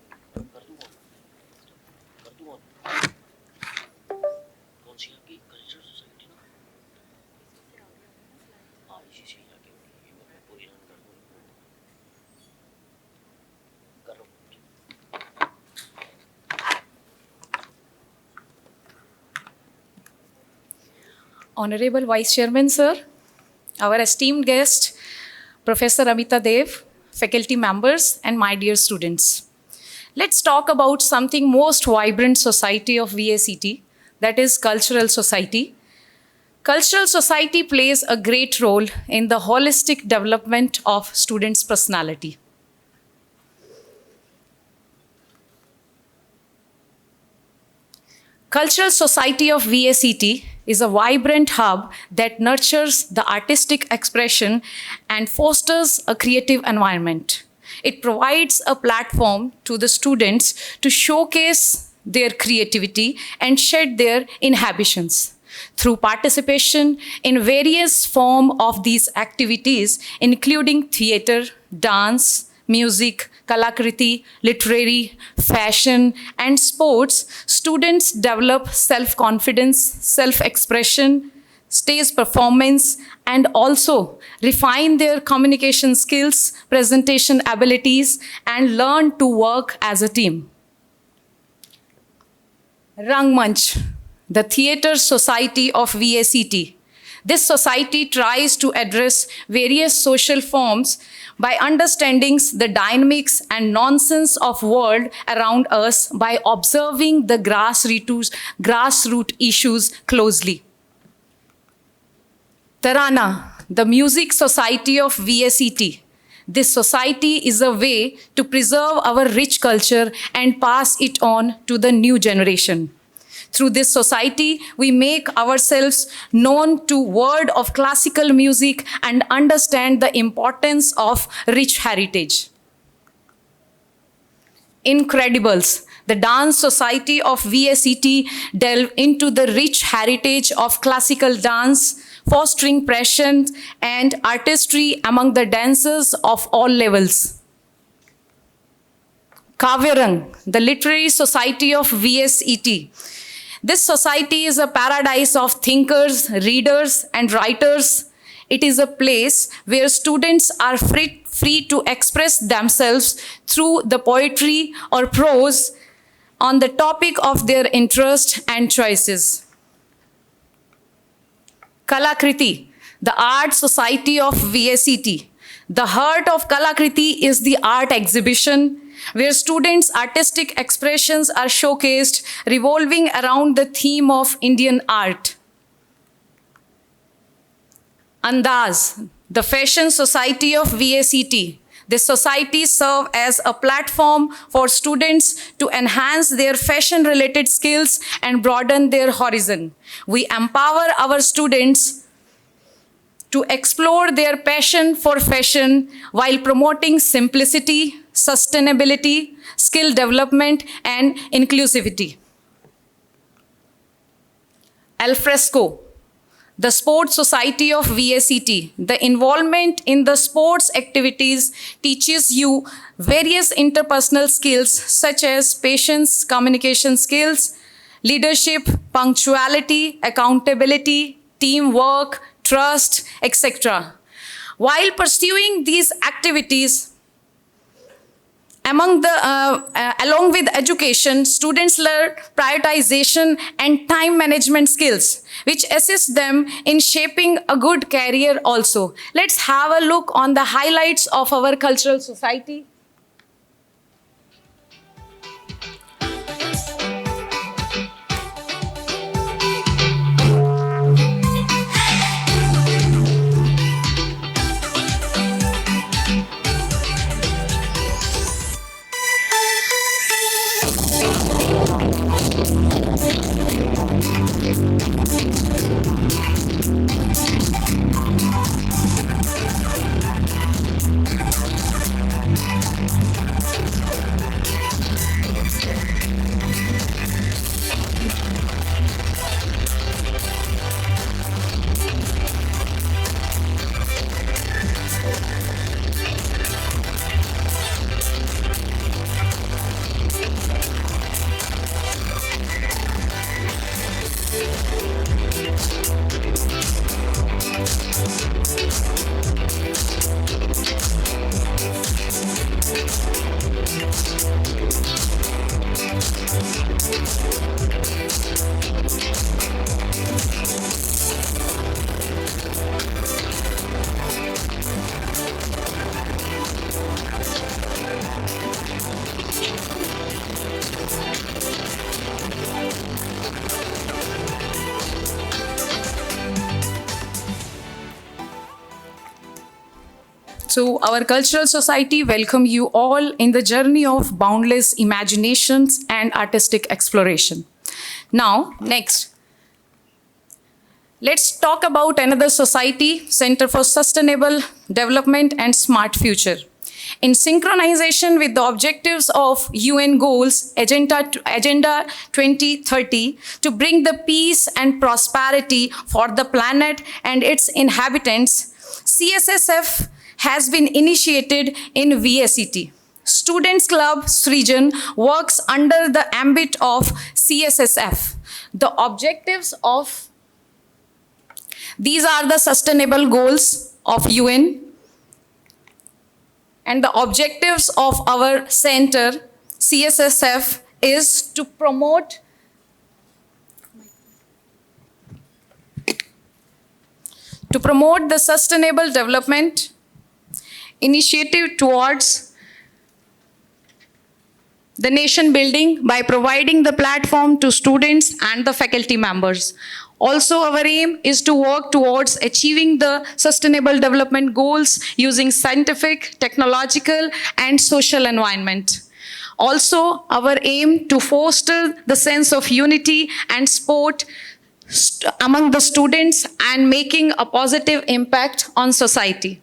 Honorable Vice Chairman, sir, our esteemed guest, Professor Amita Dev, faculty members, and my dear students. Let's talk about something most vibrant society of VACT, that is cultural society. Cultural society plays a great role in the holistic development of students' personality. Cultural Society of VACT is a vibrant hub that nurtures the artistic expression and fosters a creative environment. It provides a platform to the students to showcase their creativity and shed their inhibitions. Through participation in various forms of these activities, including theater, dance, music, kalakriti, literary, fashion, and sports, students develop self-confidence, self-expression, stage performance, and also refine their communication skills, presentation abilities, and learn to work as a team. Rangmanch, the Theatre Society of VACT. This society tries to address various social forms by understanding the dynamics and nonsense of world around us by observing the grassroots issues closely. Tarana, the Music Society of VACT. This society is a way to preserve our rich culture and pass it on to the new generation. Through this society, we make ourselves known to world of classical music and understand the importance of rich heritage. Incredibles, the Dance Society of VACT delve into the rich heritage of classical dance, fostering passion and artistry among the dancers of all levels. Kavyarang, the Literary Society of VACT. This society is a paradise of thinkers, readers, and writers. It is a place where students are free to express themselves through the poetry or prose on the topic of their interest and choices. Kalakriti, the Art Society of VACT. The heart of Kalakriti is the art exhibition, where students' artistic expressions are showcased revolving around the theme of Indian art. Andaz, the Fashion Society of VACT. This society serves as a platform for students to enhance their fashion-related skills and broaden their horizon. We empower our students to explore their passion for fashion while promoting simplicity, sustainability, skill development, and inclusivity. Alfresco, the Sports Society of VACT. The involvement in the sports activities teaches you various interpersonal skills such as patience, communication skills, leadership, punctuality, accountability, teamwork, trust, etc. While pursuing these activities, Along with education, students learn prioritization and time management skills, which assist them in shaping a good career also. Let's have a look on the highlights of our cultural society. So our cultural society welcome you all in the journey of boundless imaginations and artistic exploration. Now, next, let's talk about another society, Center for Sustainable Development and Smart Future. In synchronization with the objectives of UN goals, Agenda 2030, to bring the peace and prosperity for the planet and its inhabitants, CSSF has been initiated in VSET. Students Club Srijan works under the ambit of CSSF. The objectives of these are the sustainable goals of UN, and the objectives of our center, CSSF, is to promote the sustainable development initiative towards the nation building by providing the platform to students and the faculty members. Also, our aim is to work towards achieving the sustainable development goals using scientific, technological, and social environment. Also, our aim to foster the sense of unity and sport among the students and making a positive impact on society.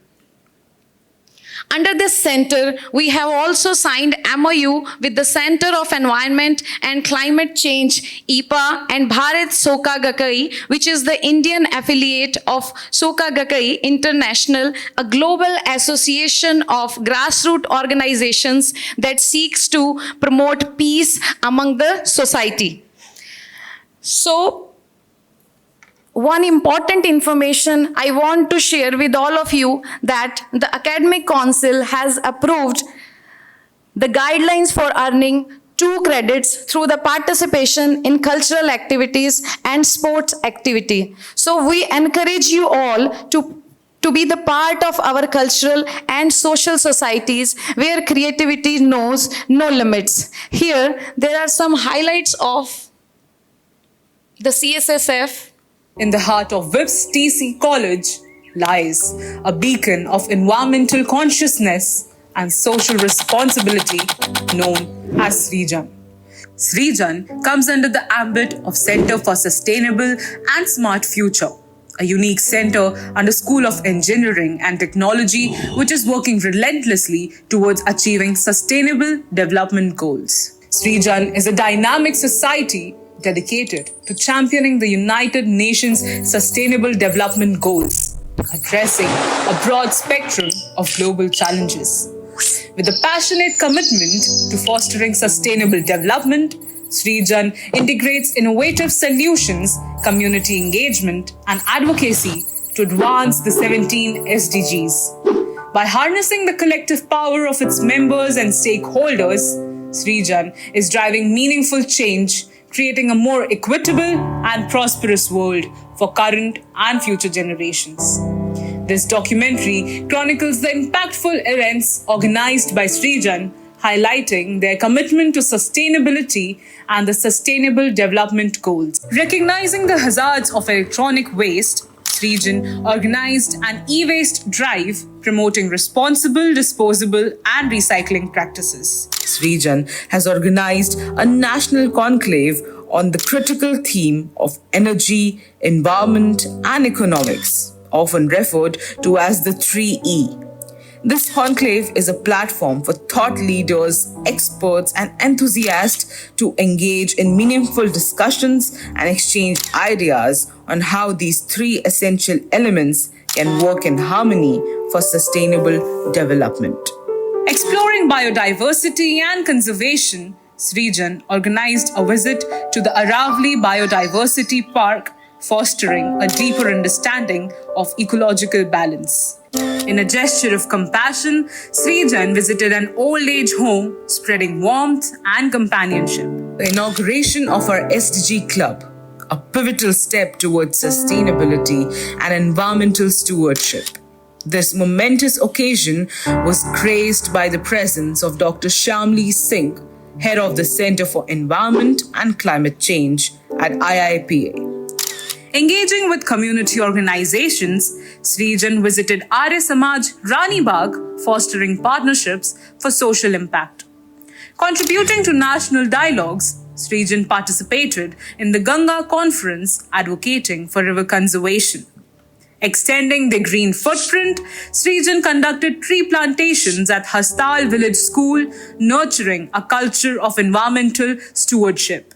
Under this center, we have also signed MOU with the Center of Environment and Climate Change, EPA, and Bharat Soka Gakkai, which is the Indian affiliate of Soka Gakkai International, a global association of grassroots organizations that seeks to promote peace among the society. So, one important information I want to share with all of you that the Academic Council has approved the guidelines for earning 2 credits through the participation in cultural activities and sports activity. So we encourage you all to be the part of our cultural and social societies where creativity knows no limits. Here, there are some highlights of the CSSF. In the heart of WIPS TC College lies a beacon of environmental consciousness and social responsibility known as Srijan. Srijan comes under the ambit of Center for Sustainable and Smart Future, a unique center under School of Engineering and Technology which is working relentlessly towards achieving sustainable development goals. Srijan is a dynamic society dedicated to championing the United Nations Sustainable Development Goals, addressing a broad spectrum of global challenges. With a passionate commitment to fostering sustainable development, Srijan integrates innovative solutions, community engagement, and advocacy to advance the 17 SDGs. By harnessing the collective power of its members and stakeholders, Srijan is driving meaningful change, creating a more equitable and prosperous world for current and future generations. This documentary chronicles the impactful events organized by Srijan, highlighting their commitment to sustainability and the Sustainable Development Goals. Recognizing the hazards of electronic waste, Srijan organized an e-waste drive promoting responsible, disposable, and recycling practices. Srijan has organized a national conclave on the critical theme of energy, environment, and economics, often referred to as the 3E. This conclave is a platform for thought leaders, experts, and enthusiasts to engage in meaningful discussions and exchange ideas on how these three essential elements can work in harmony for sustainable development. Exploring biodiversity and conservation, Srijan organized a visit to the Aravali Biodiversity Park, fostering a deeper understanding of ecological balance. In a gesture of compassion, Srijan visited an old age home, spreading warmth and companionship. The inauguration of our SDG Club, a pivotal step towards sustainability and environmental stewardship. This momentous occasion was graced by the presence of Dr. Shamli Singh, head of the Center for Environment and Climate Change at IIPA. Engaging with community organizations, Srijan visited Arya Samaj Rani Bagh, fostering partnerships for social impact. Contributing to national dialogues, Srijan participated in the Ganga Conference advocating for river conservation. Extending their green footprint, Srijan conducted tree plantations at Hastal Village School, nurturing a culture of environmental stewardship.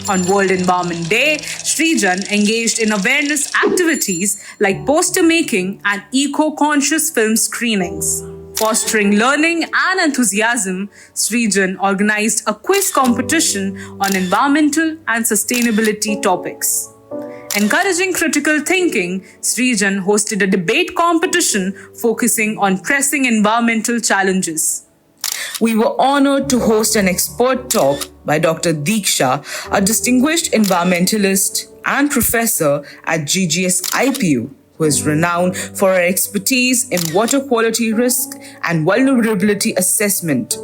On World Environment Day, Srijan engaged in awareness activities like poster making and eco-conscious film screenings. Fostering learning and enthusiasm, Srijan organized a quiz competition on environmental and sustainability topics. Encouraging critical thinking, Srijan hosted a debate competition focusing on pressing environmental challenges. We were honored to host an expert talk by Dr. Deeksha, a distinguished environmentalist and professor at GGS IPU, who is renowned for her expertise in water quality risk and vulnerability assessment.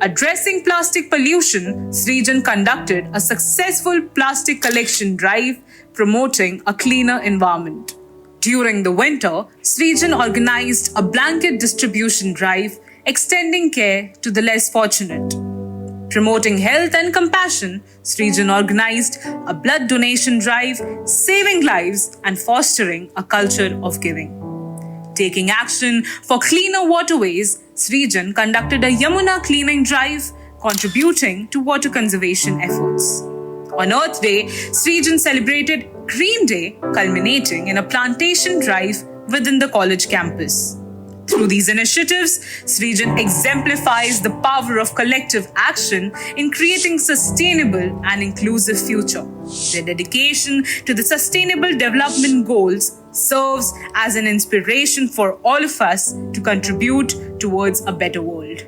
Addressing plastic pollution, Srijan conducted a successful plastic collection drive promoting a cleaner environment. During the winter, Srijan organized a blanket distribution drive extending care to the less fortunate. Promoting health and compassion, Srijan organized a blood donation drive, saving lives and fostering a culture of giving. Taking action for cleaner waterways, Srijan conducted a Yamuna cleaning drive, contributing to water conservation efforts. On Earth Day, Srijan celebrated Green Day, culminating in a plantation drive within the college campus. Through these initiatives, Srijan exemplifies the power of collective action in creating sustainable and inclusive future. Their dedication to the Sustainable Development Goals serves as an inspiration for all of us to contribute towards a better world.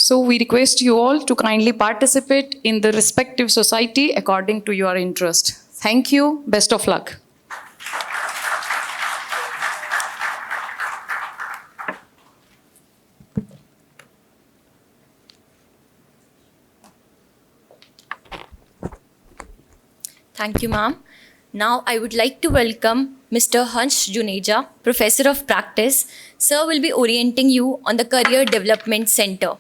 So we request you all to kindly participate in the respective society according to your interest. Thank you. Best of luck. Thank you, ma'am. Now I would like to welcome Mr. Hansh Juneja, Professor of Practice. Sir will be orienting you on the Career Development Center.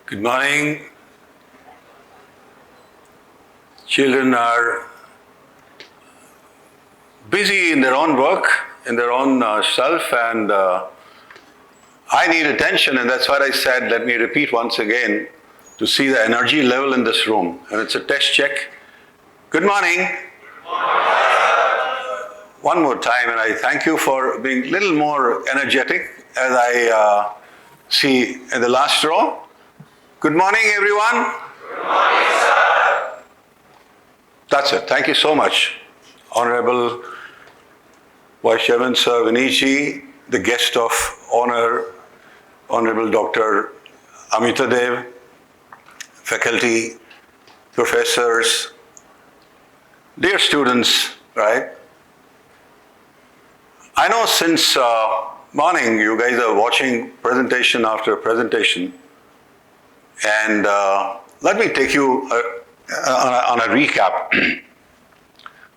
Good morning. Children are busy in their own work, in their own self, and I need attention, and that's what I said. Let me repeat once again to see the energy level in this room. And it's a test check. Good morning. One more time, and I thank you for being a little more energetic as I see in the last row. Good morning, everyone. Good morning, sir. That's it. Thank you so much. Honorable Vice Chairman Sir Viniji, the guest of honor, Honorable Dr. Amita Dev, faculty, professors, dear students, right? I know since morning you guys are watching presentation after presentation, and let me take you on a recap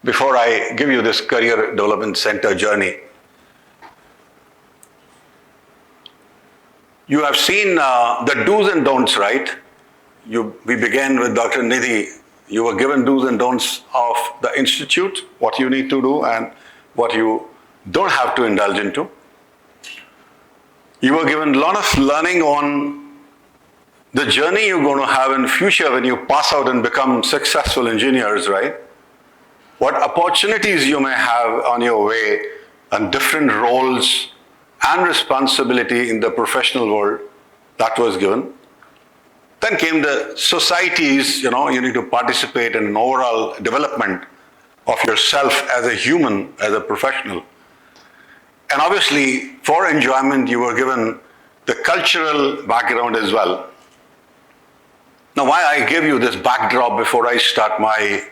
before I give you this Career Development Center journey. You have seen the do's and don'ts, right? We began with Dr. Nidhi. You were given do's and don'ts of the institute, what you need to do and what you don't have to indulge into. You were given a lot of learning on the journey you're going to have in future when you pass out and become successful engineers, right? What opportunities you may have on your way and different roles and responsibility in the professional world, that was given. Then came the societies, you need to participate in an overall development of yourself as a human, as a professional. And obviously, for enjoyment, you were given the cultural background as well. Now, why I give you this backdrop before I start my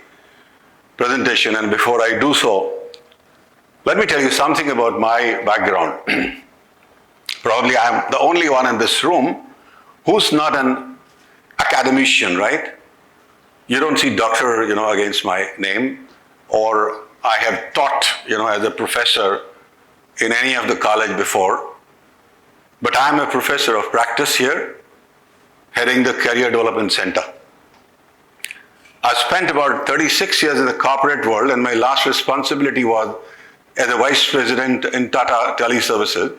presentation, and before I do so, let me tell you something about my background. Probably I'm the only one in this room who's not an academician, right? You don't see doctor, against my name, or I have taught, as a professor in any of the college before. But I'm a professor of practice here, heading the Career Development Center. I spent about 36 years in the corporate world, and my last responsibility was as a vice president in Tata Teleservices,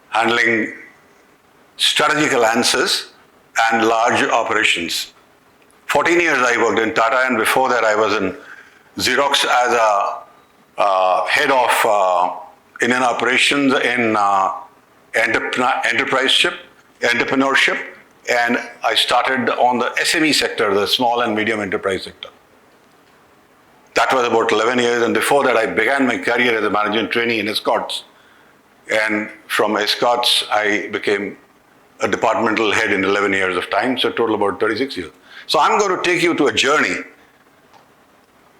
handling strategic alliances and large operations. 14 years I worked in Tata, and before that I was in Xerox as a head of Indian operations in entrepreneurship, and I started on the SME sector, the small and medium enterprise sector. That was about 11 years, and before that I began my career as a management trainee in Escorts. And from Escorts, I became a departmental head in 11 years of time, so total about 36 years. So I'm going to take you to a journey,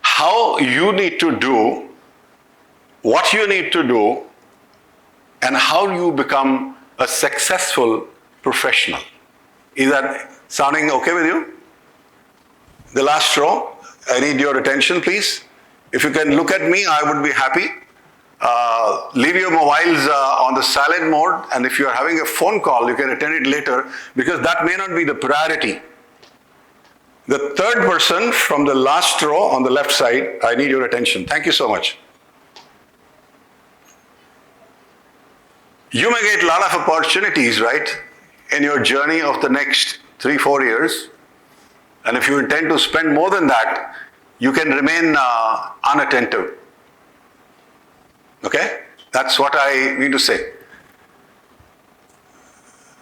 how you need to do, what you need to do, and how you become a successful professional. Is that sounding okay with you? The last row, I need your attention, please. If you can look at me, I would be happy. Leave your mobiles on the silent mode, and if you are having a phone call, you can attend it later, because that may not be the priority. The third person from the last row on the left side, I need your attention. Thank you so much. You may get a lot of opportunities, right, in your journey of the next 3-4 years. And if you intend to spend more than that, you can remain unattentive. Okay? That's what I mean to say.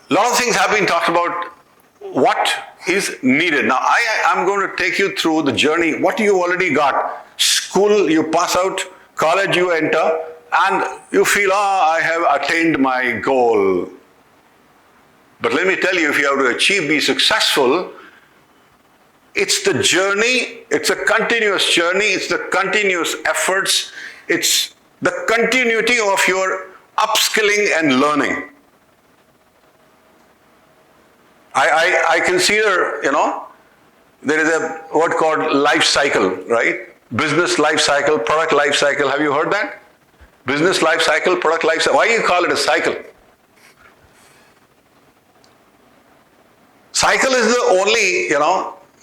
A lot of things have been talked about what is needed. Now, I'm going to take you through the journey, what you already got. School, you pass out, college, you enter, and you feel, I have attained my goal. But let me tell you, if you have to achieve, be successful, it's the journey, it's a continuous journey, it's the continuous efforts, it's the continuity of your upskilling and learning. I consider, there is a word called life cycle, right? Business life cycle, product life cycle. Have you heard that? Business life cycle, product life cycle. Why do you call it a cycle? Cycle is the only,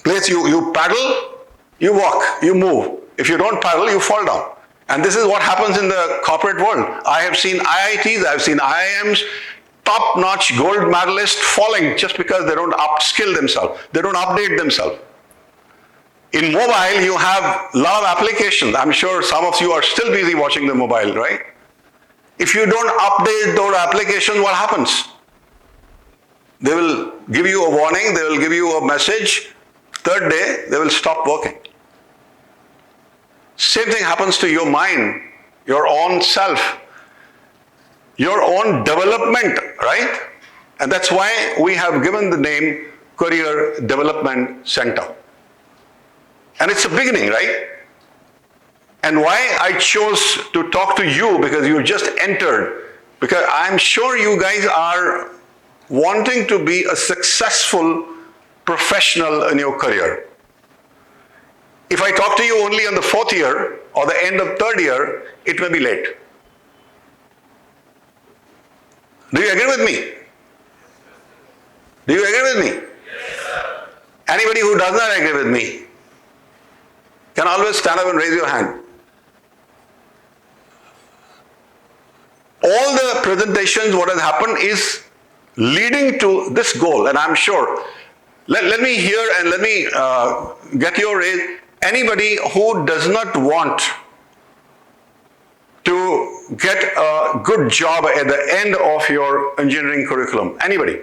place you paddle, you walk, you move. If you don't paddle, you fall down. And this is what happens in the corporate world. I have seen IITs, I have seen IIMs, top-notch gold medalists falling just because they don't upskill themselves. They don't update themselves. In mobile, you have a lot of applications. I'm sure some of you are still busy watching the mobile, right? If you don't update those applications, what happens? They will give you a warning, they will give you a message. Third day, they will stop working. Same thing happens to your mind, your own self, your own development, right? And that's why we have given the name Career Development Center. And it's a beginning, right? And why I chose to talk to you, because you just entered, because I'm sure you guys are wanting to be a successful professional in your career. If I talk to you only on the 4th year or the end of 3rd year, it may be late. Do you agree with me? Do you agree with me? Yes, sir. Anybody who does not agree with me can always stand up and raise your hand. All the presentations, what has happened is leading to this goal, and I'm sure. Let me hear and let me get your raise. Anybody who does not want to get a good job at the end of your engineering curriculum? Anybody?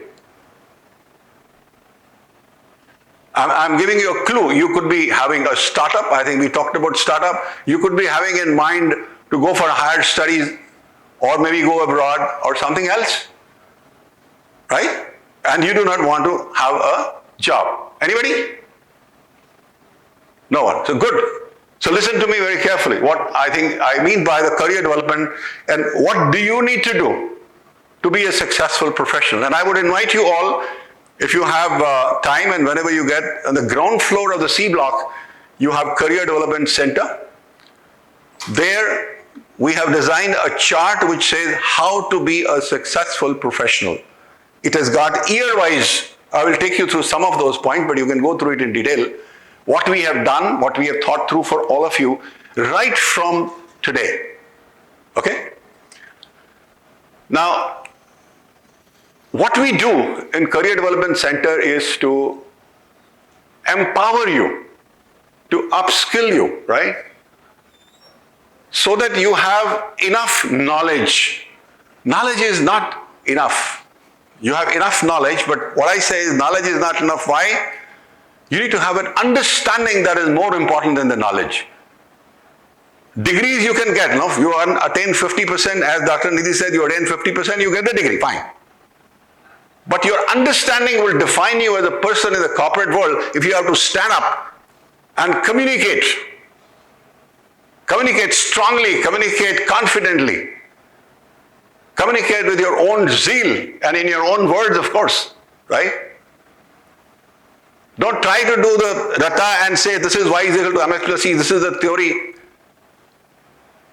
I'm giving you a clue. You could be having a startup. I think we talked about startup. You could be having in mind to go for higher studies or maybe go abroad or something else, right? And you do not want to have a job. Anybody? No one. So good. So listen to me very carefully. What I mean by the career development, and what do you need to do to be a successful professional? And I would invite you all, if you have time and whenever you get on the ground floor of the C block, you have Career Development Center. There we have designed a chart which says how to be a successful professional. It has got year-wise. I will take you through some of those points, but you can go through it in detail. What we have done, what we have thought through for all of you, right from today. Okay? Now, what we do in Career Development Center is to empower you, to upskill you, right? So that you have enough knowledge. Knowledge is not enough. You have enough knowledge, but what I say is knowledge is not enough. Why? You need to have an understanding that is more important than the knowledge. Degrees you can get, no? If you attain 50%, as Dr. Nidhi said, you attain 50%, you get the degree, fine. But your understanding will define you as a person in the corporate world if you have to stand up and communicate. Communicate strongly, communicate confidently. Communicate with your own zeal and in your own words, of course, right? Don't try to do the rata and say this is y is equal to mx plus c, this is the theory.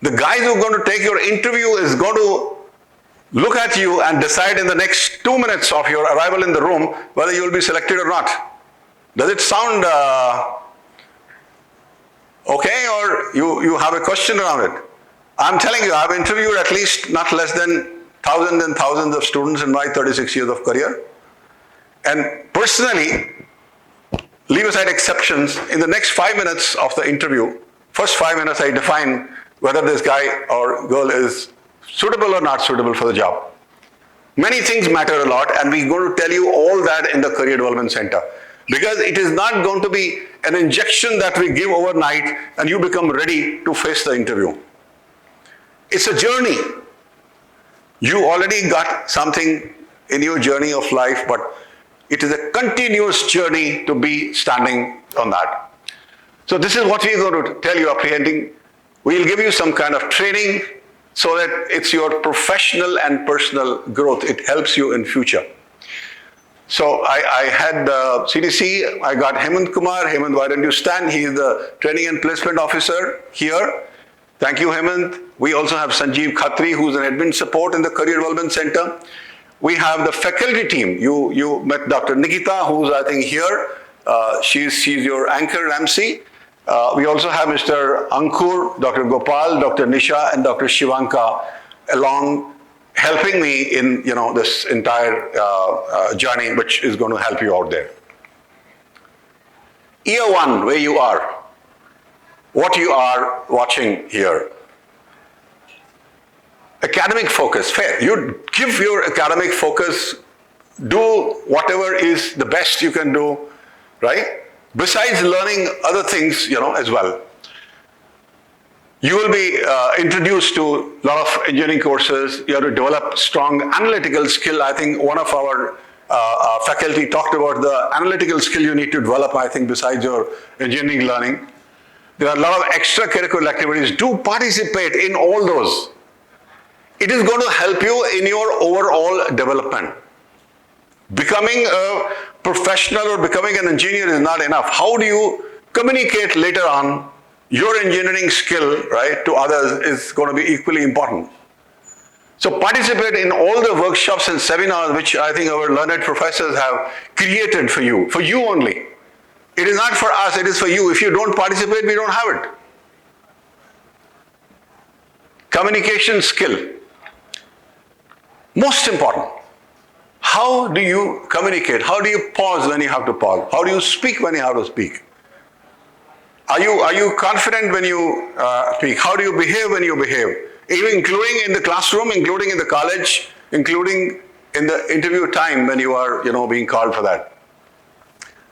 The guys who are going to take your interview is going to look at you and decide in the next 2 minutes of your arrival in the room whether you will be selected or not. Does it sound okay, or you have a question around it? I'm telling you, I've interviewed at least not less than thousands and thousands of students in my 36 years of career. And personally, leave aside exceptions, in the next 5 minutes of the interview, first 5 minutes I define whether this guy or girl is suitable or not suitable for the job. Many things matter a lot, and we're going to tell you all that in the Career Development Center. Because it is not going to be an injection that we give overnight and you become ready to face the interview. It's a journey. You already got something in your journey of life, but it is a continuous journey to be standing on that. So this is what we're going to tell you apprehending. We'll give you some kind of training so that it's your professional and personal growth. It helps you in future. So I had CDC, I got Hemant Kumar. Hemant, why don't you stand? He is the Training and Placement Officer here. Thank you, Hemant. We also have Sanjeev Khatri, who's an admin support in the Career Development Center. we have the faculty team. You met Dr. Nikita, who's I think here. She's your anchor MC. We also have Mr. Ankur, Dr. Gopal, Dr. Nisha, and Dr. Shivanka along helping me in this entire journey, which is going to help you out there. Year 1, where you are, what you are watching here. Academic focus, fair. You give your academic focus, do whatever is the best you can do, right? Besides learning other things, as well. You will be introduced to a lot of engineering courses. You have to develop strong analytical skill. I think one of our faculty talked about the analytical skill you need to develop, I think, besides your engineering learning. There are a lot of extracurricular activities. Do participate in all those. It is going to help you in your overall development. Becoming a professional or becoming an engineer is not enough. How do you communicate later on your engineering skill, right, to others is going to be equally important. So participate in all the workshops and seminars which I think our learned professors have created for you only. It is not for us, it is for you. If you don't participate, we don't have it. Communication skill. Most important. How do you communicate? How do you pause when you have to pause? How do you speak when you have to speak? Are you confident when you speak? How do you behave when you behave? Even including in the classroom, including in the college, including in the interview time when you are, being called for that.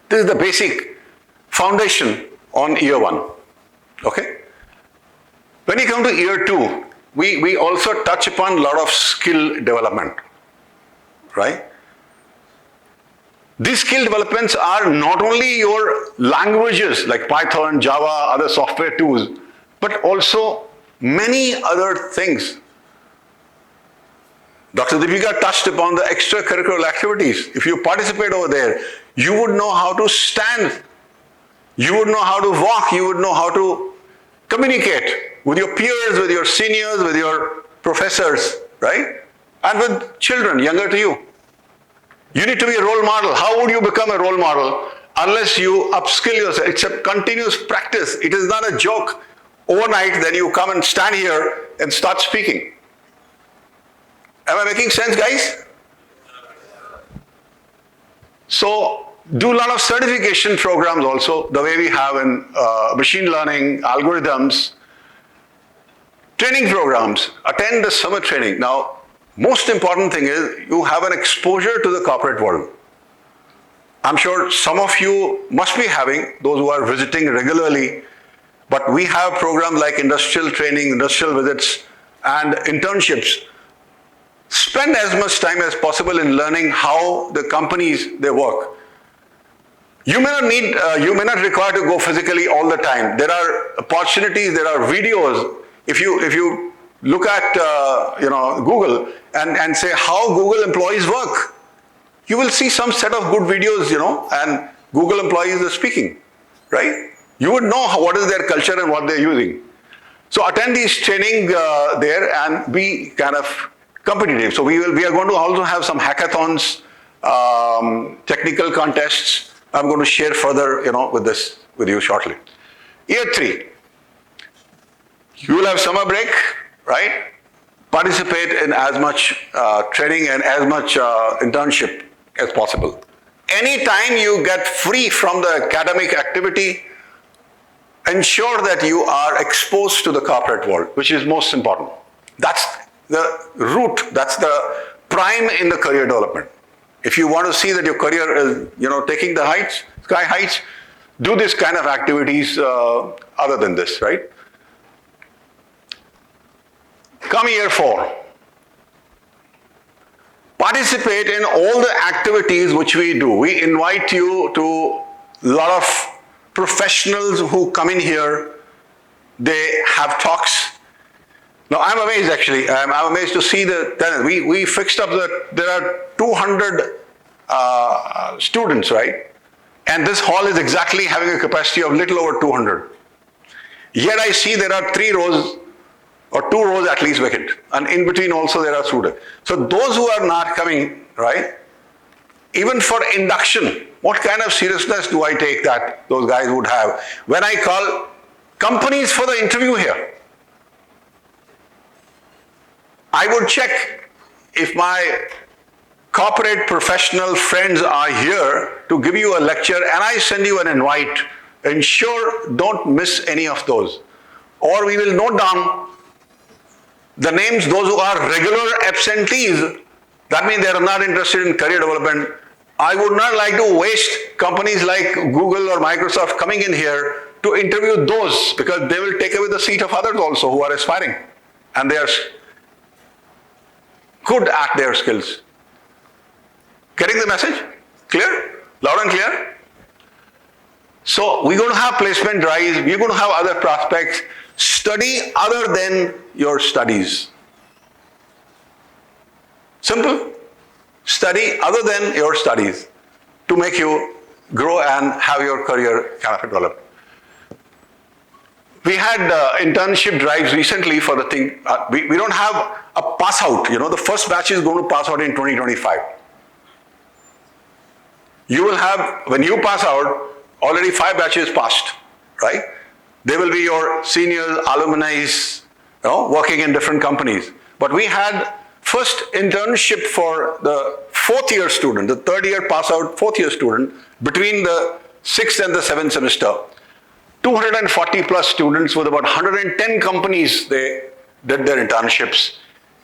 This is the basic foundation on year 1. Okay? When you come to year 2, we also touch upon a lot of skill development. Right? These skill developments are not only your languages like Python, Java, other software tools, but also many other things. Dr. Deepika touched upon the extracurricular activities. If you participate over there, you would know how to stand, you would know how to walk, you would know how to communicate with your peers, with your seniors, with your professors, right? And with children younger to you. You need to be a role model. How would you become a role model unless you upskill yourself? It's a continuous practice. It is not a joke. Overnight, then you come and stand here and start speaking. Am I making sense, guys? So, do a lot of certification programs also, the way we have in machine learning, algorithms, training programs. Attend the summer training. Now, most important thing is you have an exposure to the corporate world. I'm sure some of you must be having, those who are visiting regularly, but we have programs like industrial training, industrial visits, and internships. Spend as much time as possible in learning how the companies they work. You may not require to go physically all the time. There are opportunities, there are videos. If you look at Google and say how Google employees work, you will see some set of good videos, and Google employees are speaking, right? You would know what is their culture and what they're using. So attend these training there and be kind of competitive. So we are going to also have some hackathons, technical contests. I'm going to share further, with you shortly. Year 3, you will have summer break, right? Participate in as much training and as much internship as possible. Anytime you get free from the academic activity, ensure that you are exposed to the corporate world, which is most important. That's the root, that's the prime in the career development. If you want to see that your career is, taking the heights, sky heights, do this kind of activities other than this, right? Come year 4. Participate in all the activities which we do. We invite you to a lot of professionals who come in here. They have talks. Now I'm amazed actually. I'm amazed to see the talent. We fixed up that there are 200 students, right? And this hall is exactly having a capacity of little over 200. Yet I see there are 3 rows or 2 rows at least vacant. And in between also there are students. So those who are not coming, right, even for induction, what kind of seriousness do I take that those guys would have when I call companies for the interview here? I would check if my corporate professional friends are here to give you a lecture and I send you an invite. Ensure don't miss any of those. Or we will note down the names, those who are regular absentees. That means they are not interested in career development. I would not like to waste companies like Google or Microsoft coming in here to interview those, because they will take away the seat of others also who are aspiring. And they are good at their skills. Getting the message? Clear? Loud and clear? So we're going to have placement drives, we're going to have other prospects. Study other than your studies. Simple. Study other than your studies to make you grow and have your career kind of develop. We had internship drives recently for the thing. We don't have a pass out. You know, the first batch is going to pass out in 2025. You will have, when you pass out, already 5 batches passed, right? They will be your seniors, alumni, working in different companies. But we had first internship for the 4th year student, the 3rd year pass out 4th year student, between the 6th and the 7th semester. 240 plus students with about 110 companies, they did their internships.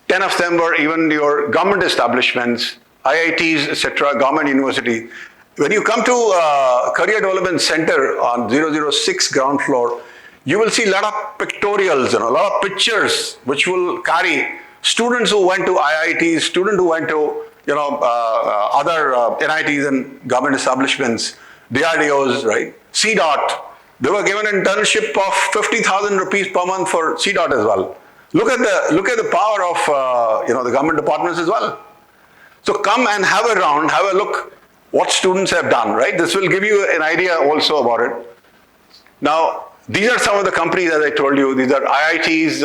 10 of them were even your government establishments, IITs, etc., government university. When you come to Career Development Center on 006 ground floor, you will see a lot of pictorials, a lot of pictures which will carry students who went to IITs, students who went to other NITs and government establishments, DRDOs, right? CDOT. They were given an internship of 50,000 rupees per month for CDOT as well. Look at the power of the government departments as well. So come and have a round, have a look what students have done, right? This will give you an idea also about it. Now, these are some of the companies, as I told you. These are IITs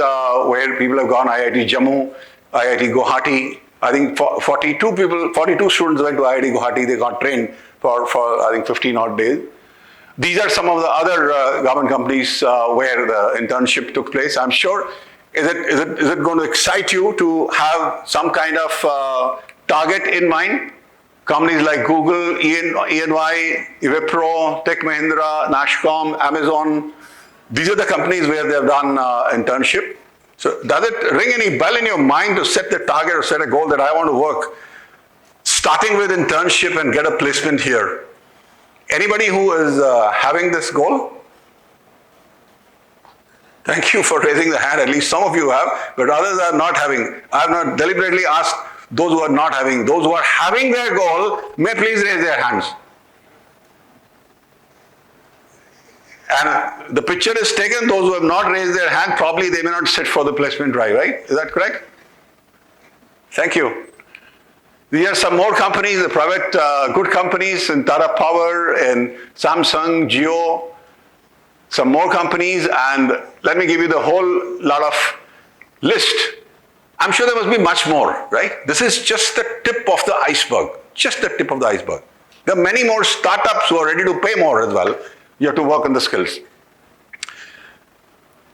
where people have gone. IIT Jammu, IIT Guwahati. I think 42 students went to IIT Guwahati. They got trained for I think 15 odd days. These are some of the other government companies where the internship took place. I'm sure, is it going to excite you to have some kind of target in mind? Companies like Google, EY, Wipro, Tech Mahindra, Nashcom, Amazon. These are the companies where they have done internship. So does it ring any bell in your mind to set the target or set a goal that I want to work, starting with internship and get a placement here? Anybody who is having this goal? Thank you for raising the hand. At least some of you have, but others are not having. I have not deliberately asked those who are not having. Those who are having their goal, may please raise their hands. And the picture is taken. Those who have not raised their hand, probably they may not sit for the placement drive, right? Is that correct? Thank you. These are some more companies, the private good companies in Tata Power and Samsung, Jio, some more companies, and let me give you the whole lot of list. I'm sure there must be much more, right? This is just the tip of the iceberg, just the tip of the iceberg. There are many more startups who are ready to pay more as well. You have to work on the skills.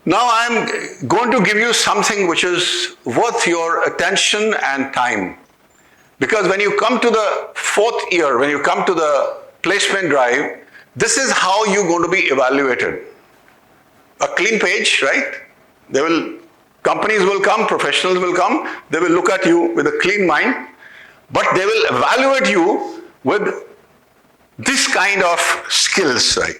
Now I'm going to give you something which is worth your attention and time. Because when you come to the 4th year, when you come to the placement drive, this is how you're going to be evaluated. A clean page, right? Companies will come, professionals will come, they will look at you with a clean mind, but they will evaluate you with this kind of skills, right?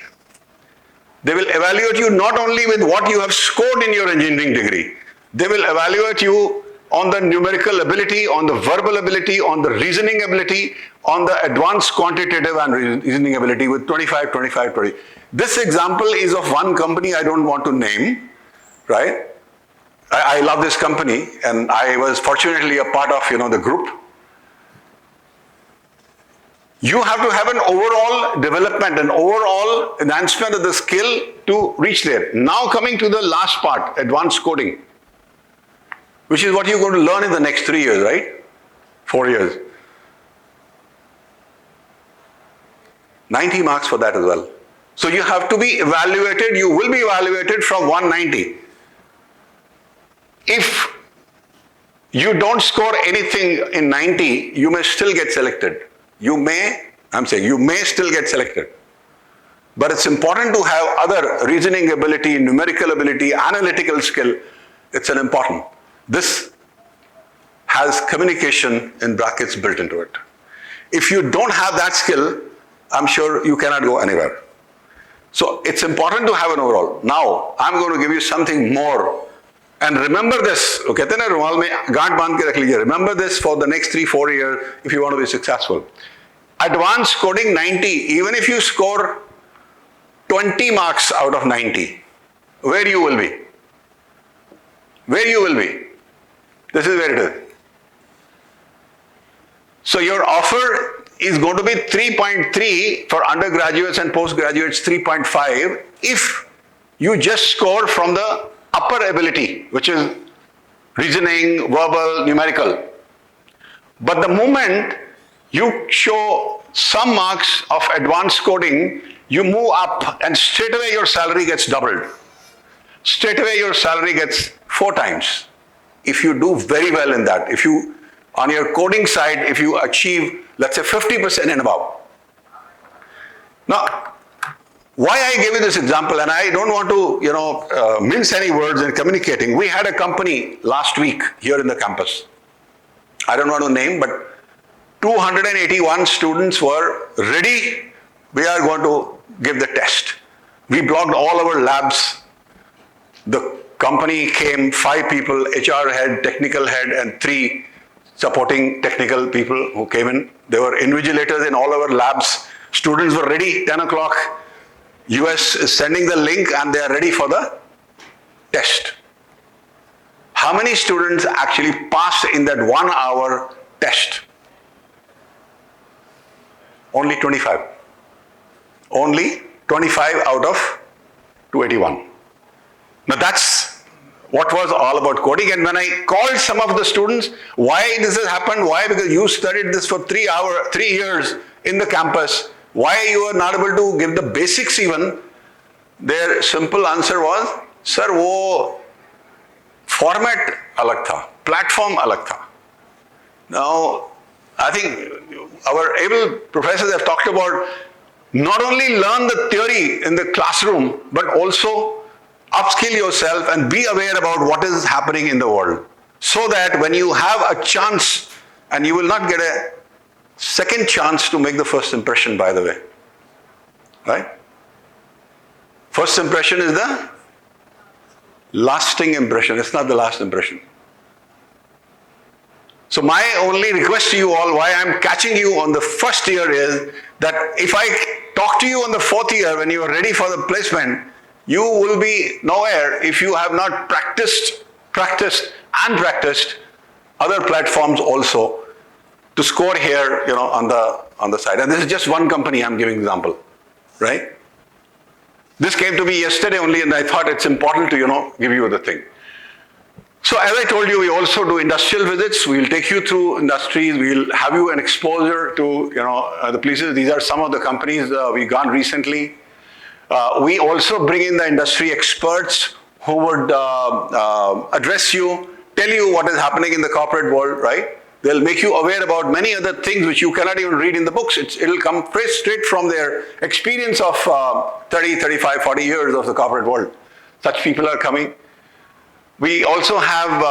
They will evaluate you not only with what you have scored in your engineering degree, they will evaluate you on the numerical ability, on the verbal ability, on the reasoning ability, on the advanced quantitative and reasoning ability with 25, 25, 20. This example is of one company I don't want to name, right? I love this company and I was fortunately a part of, the group. You have to have an overall development, an overall enhancement of the skill to reach there. Now coming to the last part, advanced coding. which is what you're going to learn in the next 3 years, right? 4 years. 90 marks for that as well. So you have to be evaluated, you will be evaluated from 190. If you don't score anything in 90, you may still get selected. You may still get selected. But it's important to have other reasoning ability, numerical ability, analytical skill. It's an important. This has communication in brackets built into it. If you don't have that skill, I'm sure you cannot go anywhere. So it's important to have an overall. Now, I'm going to give you something more. And remember this. Remember this for the next 3-4 years if you want to be successful. Advanced coding 90, even if you score 20 marks out of 90, where you will be? Where you will be? This is where it is. So your offer is going to be 3.3 for undergraduates and postgraduates, 3.5 if you just score from the upper ability, which is reasoning, verbal, numerical. But the moment you show some marks of advanced coding, you move up and straight away your salary gets doubled. Straight away your salary gets 4 times. If you do very well in that, if you, on your coding side, if you achieve, let's say 50% and above. Now, why I gave you this example, and I don't want to, mince any words in communicating. We had a company last week here in the campus. I don't want to name, but 281 students were ready. We are going to give the test. We blocked all our labs. The company came, 5 people, HR head, technical head, and 3 supporting technical people who came in. There were invigilators in all our labs. Students were ready, 10 o'clock. US is sending the link and they are ready for the test. How many students actually passed in that 1 hour test? Only 25. Only 25 out of 281. Now that's what was all about coding. And when I called some of the students, why this has happened? Why? Because you studied this for 3 years in the campus. Why you are not able to give the basics even? Their simple answer was, sir, wo format alag tha, platform alag tha. Now, I think our able professors have talked about not only learn the theory in the classroom, but also upskill yourself and be aware about what is happening in the world. So that when you have a chance, and you will not get a second chance to make the first impression, by the way. Right? First impression is the lasting impression. It's not the last impression. So my only request to you all, why I'm catching you on the first year, is that if I talk to you on the 4th year when you are ready for the placement, you will be nowhere if you have not practiced other platforms also to score here, on the side. And this is just one company I'm giving example, right? This came to me yesterday only, and I thought it's important to, give you the thing. So as I told you, we also do industrial visits. We'll take you through industries. We'll have you an exposure to, the places. These are some of the companies we've gone recently. We also bring in the industry experts who would address you, tell you what is happening in the corporate world, right? They'll make you aware about many other things which you cannot even read in the books. It'll come straight from their experience of 30, 35, 40 years of the corporate world. Such people are coming. We also have,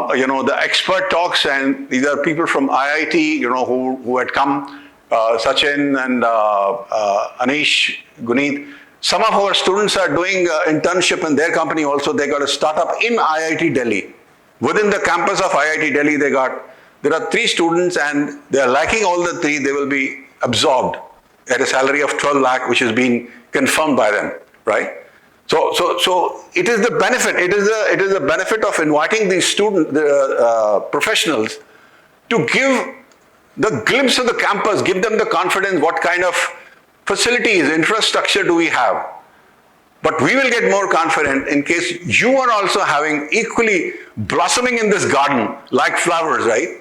the expert talks, and these are people from IIT, who had come, Sachin and Anish, Guneet. Some of our students are doing internship in their company also. They got a startup in IIT Delhi. Within the campus of IIT Delhi, there are 3 students, and they are liking all the 3. They will be absorbed at a salary of 12 lakh, which has been confirmed by them, right? So it is the benefit. It is the benefit of inviting these professionals to give the glimpse of the campus, give them the confidence. What kind of facilities, infrastructure do we have? But we will get more confident in case you are also having equally blossoming in this garden like flowers, right?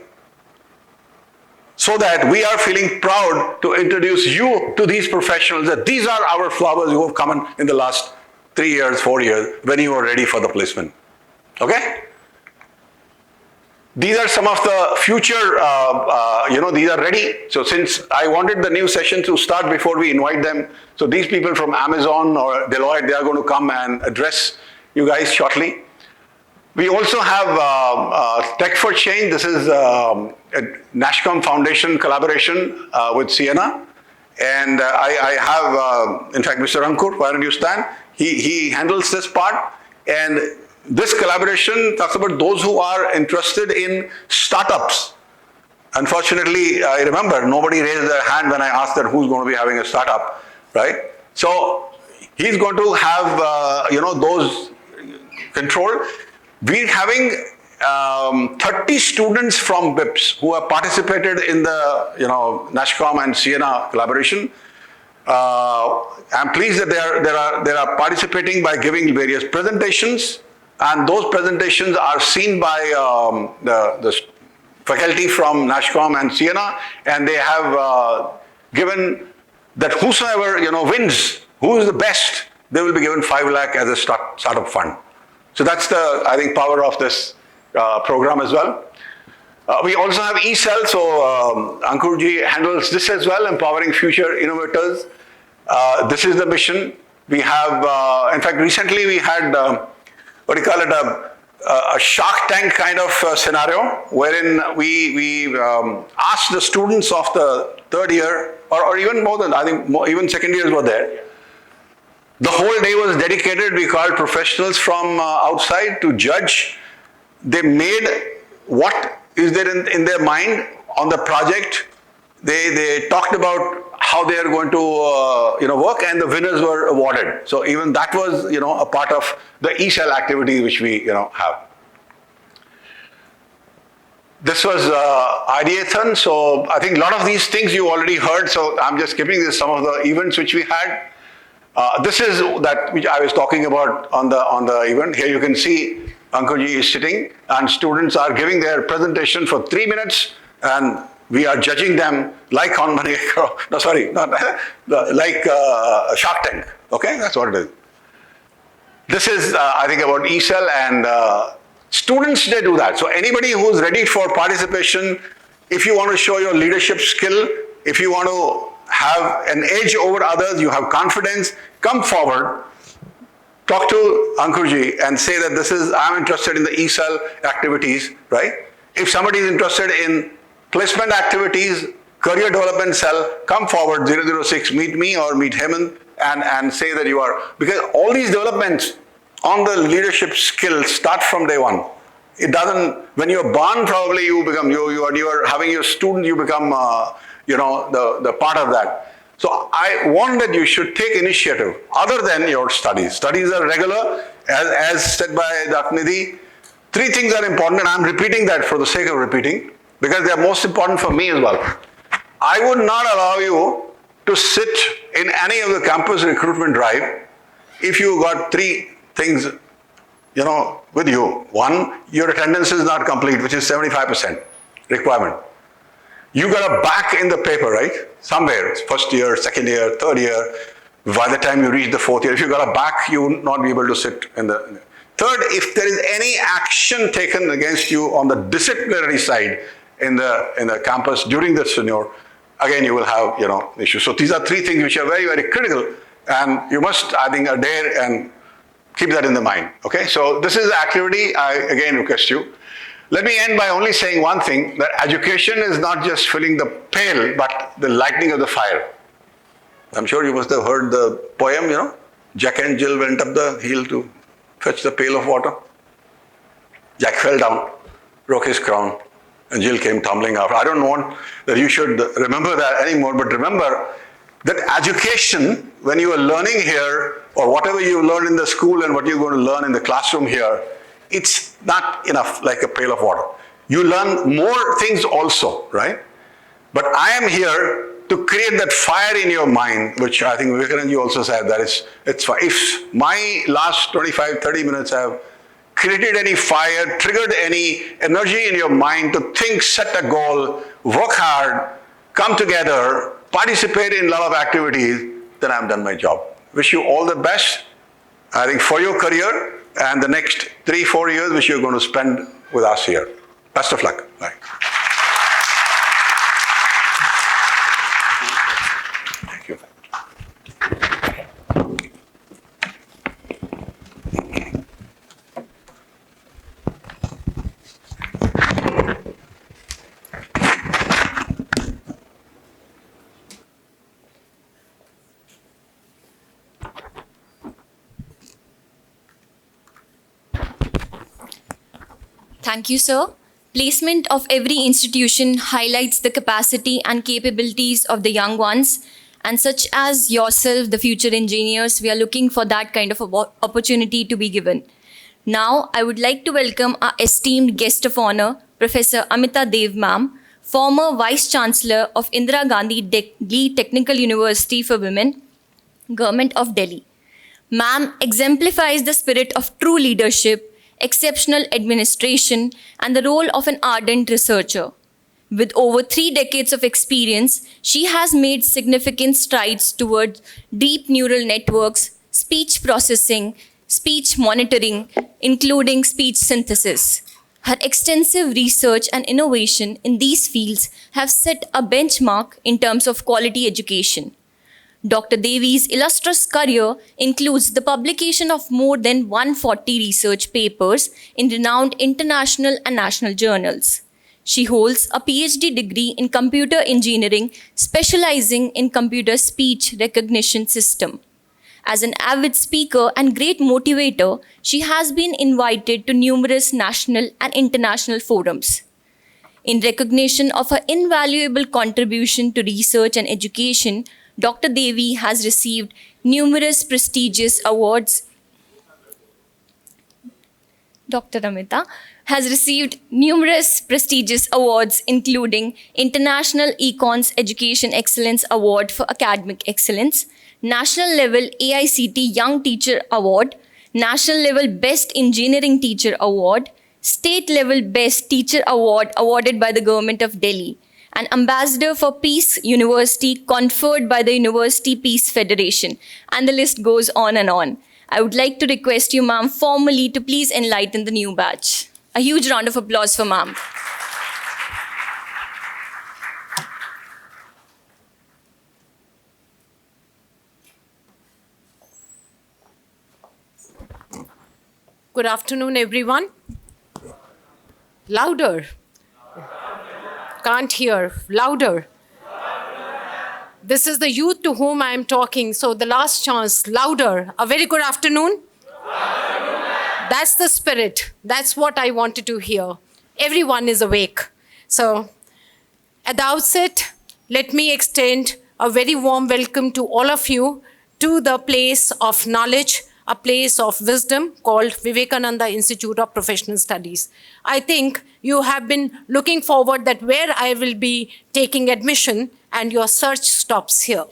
So that we are feeling proud to introduce you to these professionals, that these are our flowers who have come in the last 3 years, 4 years, when you are ready for the placement. Okay? These are some of the future, these are ready. So since I wanted the new session to start before we invite them, so these people from Amazon or Deloitte, they are going to come and address you guys shortly. We also have Tech for Change. This is a NASSCOM Foundation collaboration with Sienna. And I have, in fact, Mr. Ankur, why don't you stand? He handles this part. And this collaboration talks about those who are interested in startups. Unfortunately, I remember nobody raised their hand when I asked that who's going to be having a startup, right? So he's going to have, those controlled. We're having 30 students from BIPS who have participated in the, NASSCOM and Sienna collaboration. I'm pleased that they are participating by giving various presentations, and those presentations are seen by the faculty from NASSCOM and Sienna, and they have given that whosoever wins, who is the best, they will be given 5 lakh as a startup fund. So that's the, I think, power of this program as well. We also have eCell, so Ankurji handles this as well, empowering future innovators. This is the mission. We have, in fact, recently we had, a Shark Tank kind of scenario, wherein we asked the students of the 3rd year, or even more than, I think, even 2nd years were there. The whole day was dedicated. We called professionals from outside to judge. They made what is there in their mind on the project. They talked about how they are going to work, and the winners were awarded. So even that was a part of the eCell activity which we have. This was Ideathon. So I think a lot of these things you already heard. So I'm just skipping this, some of the events which we had. This is that which I was talking about on the event. Here you can see Ankurji is sitting, and students are giving their presentation for 3 minutes, and we are judging them like on Money. No, sorry, not like Shark Tank. Okay, that's what it is. This is, I think, about eCell, and students, they do that. So anybody who's ready for participation, if you want to show your leadership skill, if you want to have an edge over others, you have confidence, come forward, talk to Ankurji and say that I'm interested in the eCell activities, right? If somebody is interested in placement activities, career development cell, come forward, 006, meet me or meet Hemant and say that you are, because all these developments on the leadership skills start from day one. It doesn't, when you're born, probably you become, you are having your student, you become, the part of that. So I want that you should take initiative other than your studies. Studies are regular, as said by Dr. Nidhi. 3 things are important, and I'm repeating that for the sake of repeating, because they are most important for me as well. I would not allow you to sit in any of the campus recruitment drive if you got 3 things, with you. 1, your attendance is not complete, which is 75% requirement. You got a back in the paper, right? Somewhere, 1st year, 2nd year, 3rd year. By the time you reach the 4th year, if you got a back, you will not be able to sit in the... 3rd, if there is any action taken against you on the disciplinary side in the campus during the tenure, again, you will have, issues. So these are 3 things which are very, very critical, and you must, I think, adhere and keep that in the mind, okay? So this is the activity I, again, request you. Let me end by only saying one thing, that education is not just filling the pail, but the lighting of the fire. I'm sure you must have heard the poem, Jack and Jill went up the hill to fetch the pail of water. Jack fell down, broke his crown, and Jill came tumbling out. I don't want that you should remember that anymore, but remember that education, when you are learning here, or whatever you learn in the school and what you're going to learn in the classroom here, it's not enough like a pail of water. You learn more things also, right? But I am here to create that fire in your mind, which I think Vivekanand you also said that if my last 25, 30 minutes have created any fire, triggered any energy in your mind to think, set a goal, work hard, come together, participate in a lot of activities, then I've done my job. Wish you all the best, I think, for your career and the next 3-4 years which you're going to spend with us here. Best of luck. Bye. Thank you. Thank you, sir. Placement of every institution highlights the capacity and capabilities of the young ones, and such as yourself, the future engineers, we are looking for that kind of opportunity to be given. Now, I would like to welcome our esteemed guest of honor, Professor Amita Dev ma'am, former Vice Chancellor of Indira Gandhi Delhi Technical University for Women, Government of Delhi. Ma'am exemplifies the spirit of true leadership, exceptional administration, and the role of an ardent researcher. With over 3 decades of experience, she has made significant strides towards deep neural networks, speech processing, speech monitoring, including speech synthesis. Her extensive research and innovation in these fields have set a benchmark in terms of quality education. Dr. Devi's illustrious career includes the publication of more than 140 research papers in renowned international and national journals. She holds a PhD degree in computer engineering, specializing in computer speech recognition system. As an avid speaker and great motivator, she has been invited to numerous national and international forums. In recognition of her invaluable contribution to research and education, Dr. Devi has received numerous prestigious awards. Dr. Amita has received numerous prestigious awards, including International Econs Education Excellence Award for Academic Excellence, National Level AICT Young Teacher Award, National Level Best Engineering Teacher Award, State Level Best Teacher Award awarded by the Government of Delhi, an Ambassador for Peace University conferred by the University Peace Federation, and the list goes on and on. I would like to request you, ma'am, formally to please enlighten the new batch. A huge round of applause for ma'am. Good afternoon, everyone. Louder. Can't hear. Louder. This is the youth to whom I am talking, so the last chance, louder. A very good afternoon. That's the spirit. That's what I wanted to hear. Everyone is awake. So, at the outset, let me extend a very warm welcome to all of you to the place of knowledge, a place of wisdom called Vivekananda Institute of Professional Studies. I think you have been looking forward that where I will be taking admission and your search stops here.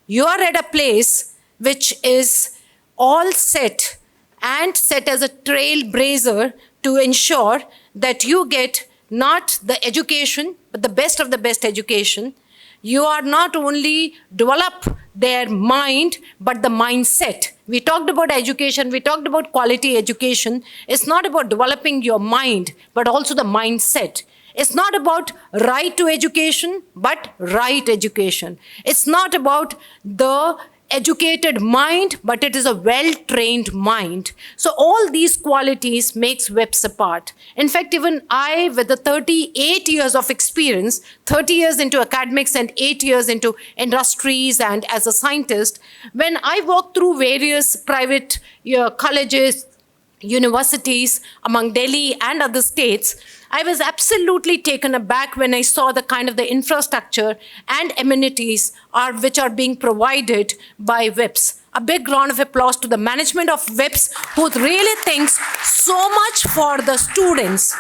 You are at a place which is all set and set as a trailblazer to ensure that you get not the education, but the best of the best education. You are not only develop their mind, but the mindset. We talked about education, we talked about quality education. It's not about developing your mind, but also the mindset. It's not about right to education, but right education. It's not about the educated mind, but it is a well-trained mind. So all these qualities makes WIPS apart. In fact, even I, with the 38 years of experience, 30 years into academics and 8 years into industries and as a scientist, when I walked through various private colleges, universities among Delhi and other states, I was absolutely taken aback when I saw the kind of the infrastructure and amenities which are being provided by WIPS. A big round of applause to the management of WIPS, who really thinks so much for the students.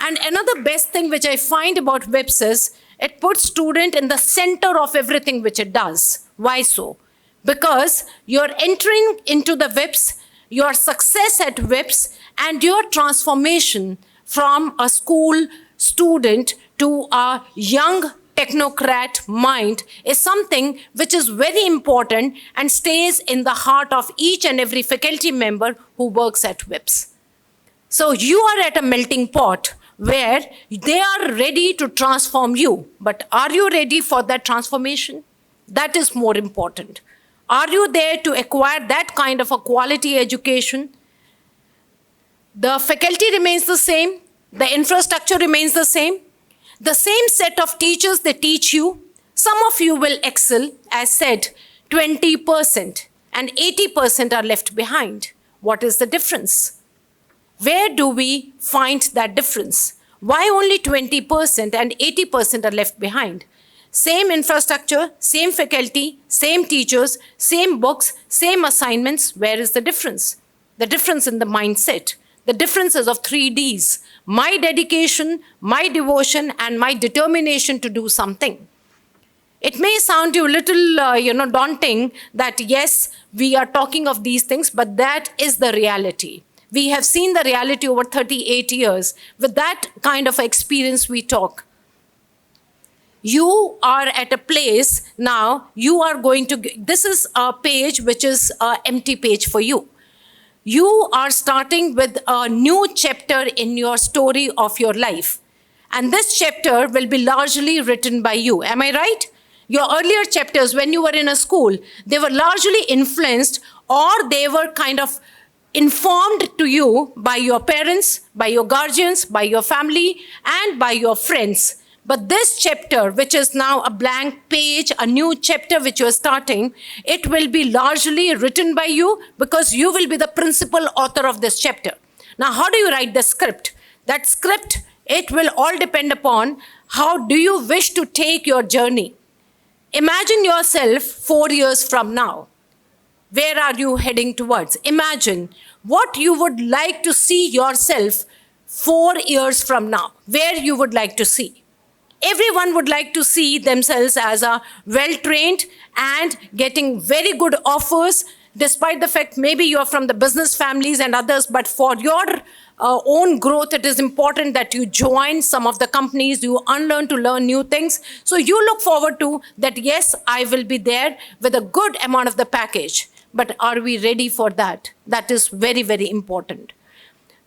And another best thing which I find about WIPS is It puts student in the center of everything which it does. Why so? Because you're entering into the WIPS, your success at WIPS, and your transformation from a school student to a young technocrat mind is something which is very important and stays in the heart of each and every faculty member who works at WIPS. So you are at a melting pot where they are ready to transform you. But are you ready for that transformation? That is more important. Are you there to acquire that kind of a quality education? The faculty remains the same. The infrastructure remains the same. The same set of teachers they teach you. Some of you will excel, as said, 20%, and 80% are left behind. What is the difference? Where do we find that difference? Why only 20% and 80% are left behind? Same infrastructure, same faculty, same teachers, same books, same assignments. Where is the difference? The difference in the mindset. The differences of 3 Ds. My dedication, my devotion, and my determination to do something. It may sound you a little, daunting that yes, we are talking of these things, but that is the reality. We have seen the reality over 38 years. With that kind of experience we talk. You are at a place now, you are going to, this is a page which is an empty page for you. You are starting with a new chapter in your story of your life. And this chapter will be largely written by you. Am I right? Your earlier chapters when you were in a school, they were largely influenced or they were kind of informed to you by your parents, by your guardians, by your family, and by your friends. But this chapter, which is now a blank page, a new chapter which you are starting, it will be largely written by you because you will be the principal author of this chapter. Now, how do you write the script? That script, it will all depend upon how do you wish to take your journey. Imagine yourself 4 years from now. Where are you heading towards? Imagine what you would like to see yourself 4 years from now, where you would like to see. Everyone would like to see themselves as a well-trained and getting very good offers, despite the fact maybe you're from the business families and others, but for your own growth, it is important that you join some of the companies, you unlearn to learn new things. So you look forward to that, yes, I will be there with a good amount of the package. But are we ready for that? That is very, very important.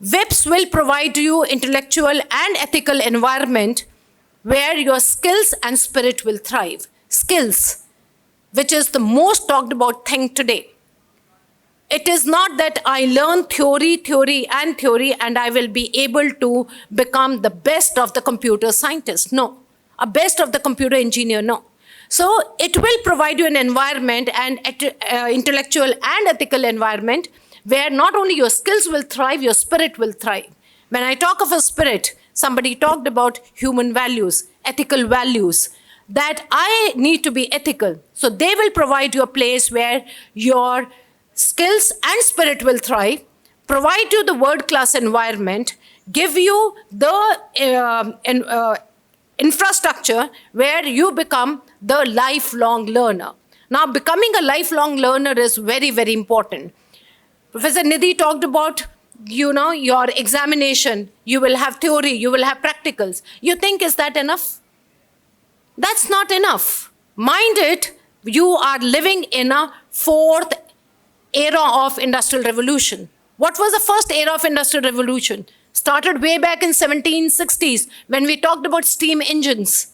WIPS will provide you intellectual and ethical environment where your skills and spirit will thrive. Skills, which is the most talked about thing today. It is not that I learn theory, and I will be able to become the best of the computer scientist. No. A best of the computer engineer, no. So it will provide you an environment and intellectual and ethical environment where not only your skills will thrive, your spirit will thrive. When I talk of a spirit, somebody talked about human values, ethical values, that I need to be ethical. So they will provide you a place where your skills and spirit will thrive, provide you the world-class environment, give you the infrastructure where you become the lifelong learner. Now, becoming a lifelong learner is very, very important. Professor Nidhi talked about, your examination. You will have theory, you will have practicals. You think, is that enough? That's not enough. Mind it, you are living in a fourth era of industrial revolution. What was the first era of industrial revolution? Started way back in 1760s when we talked about steam engines.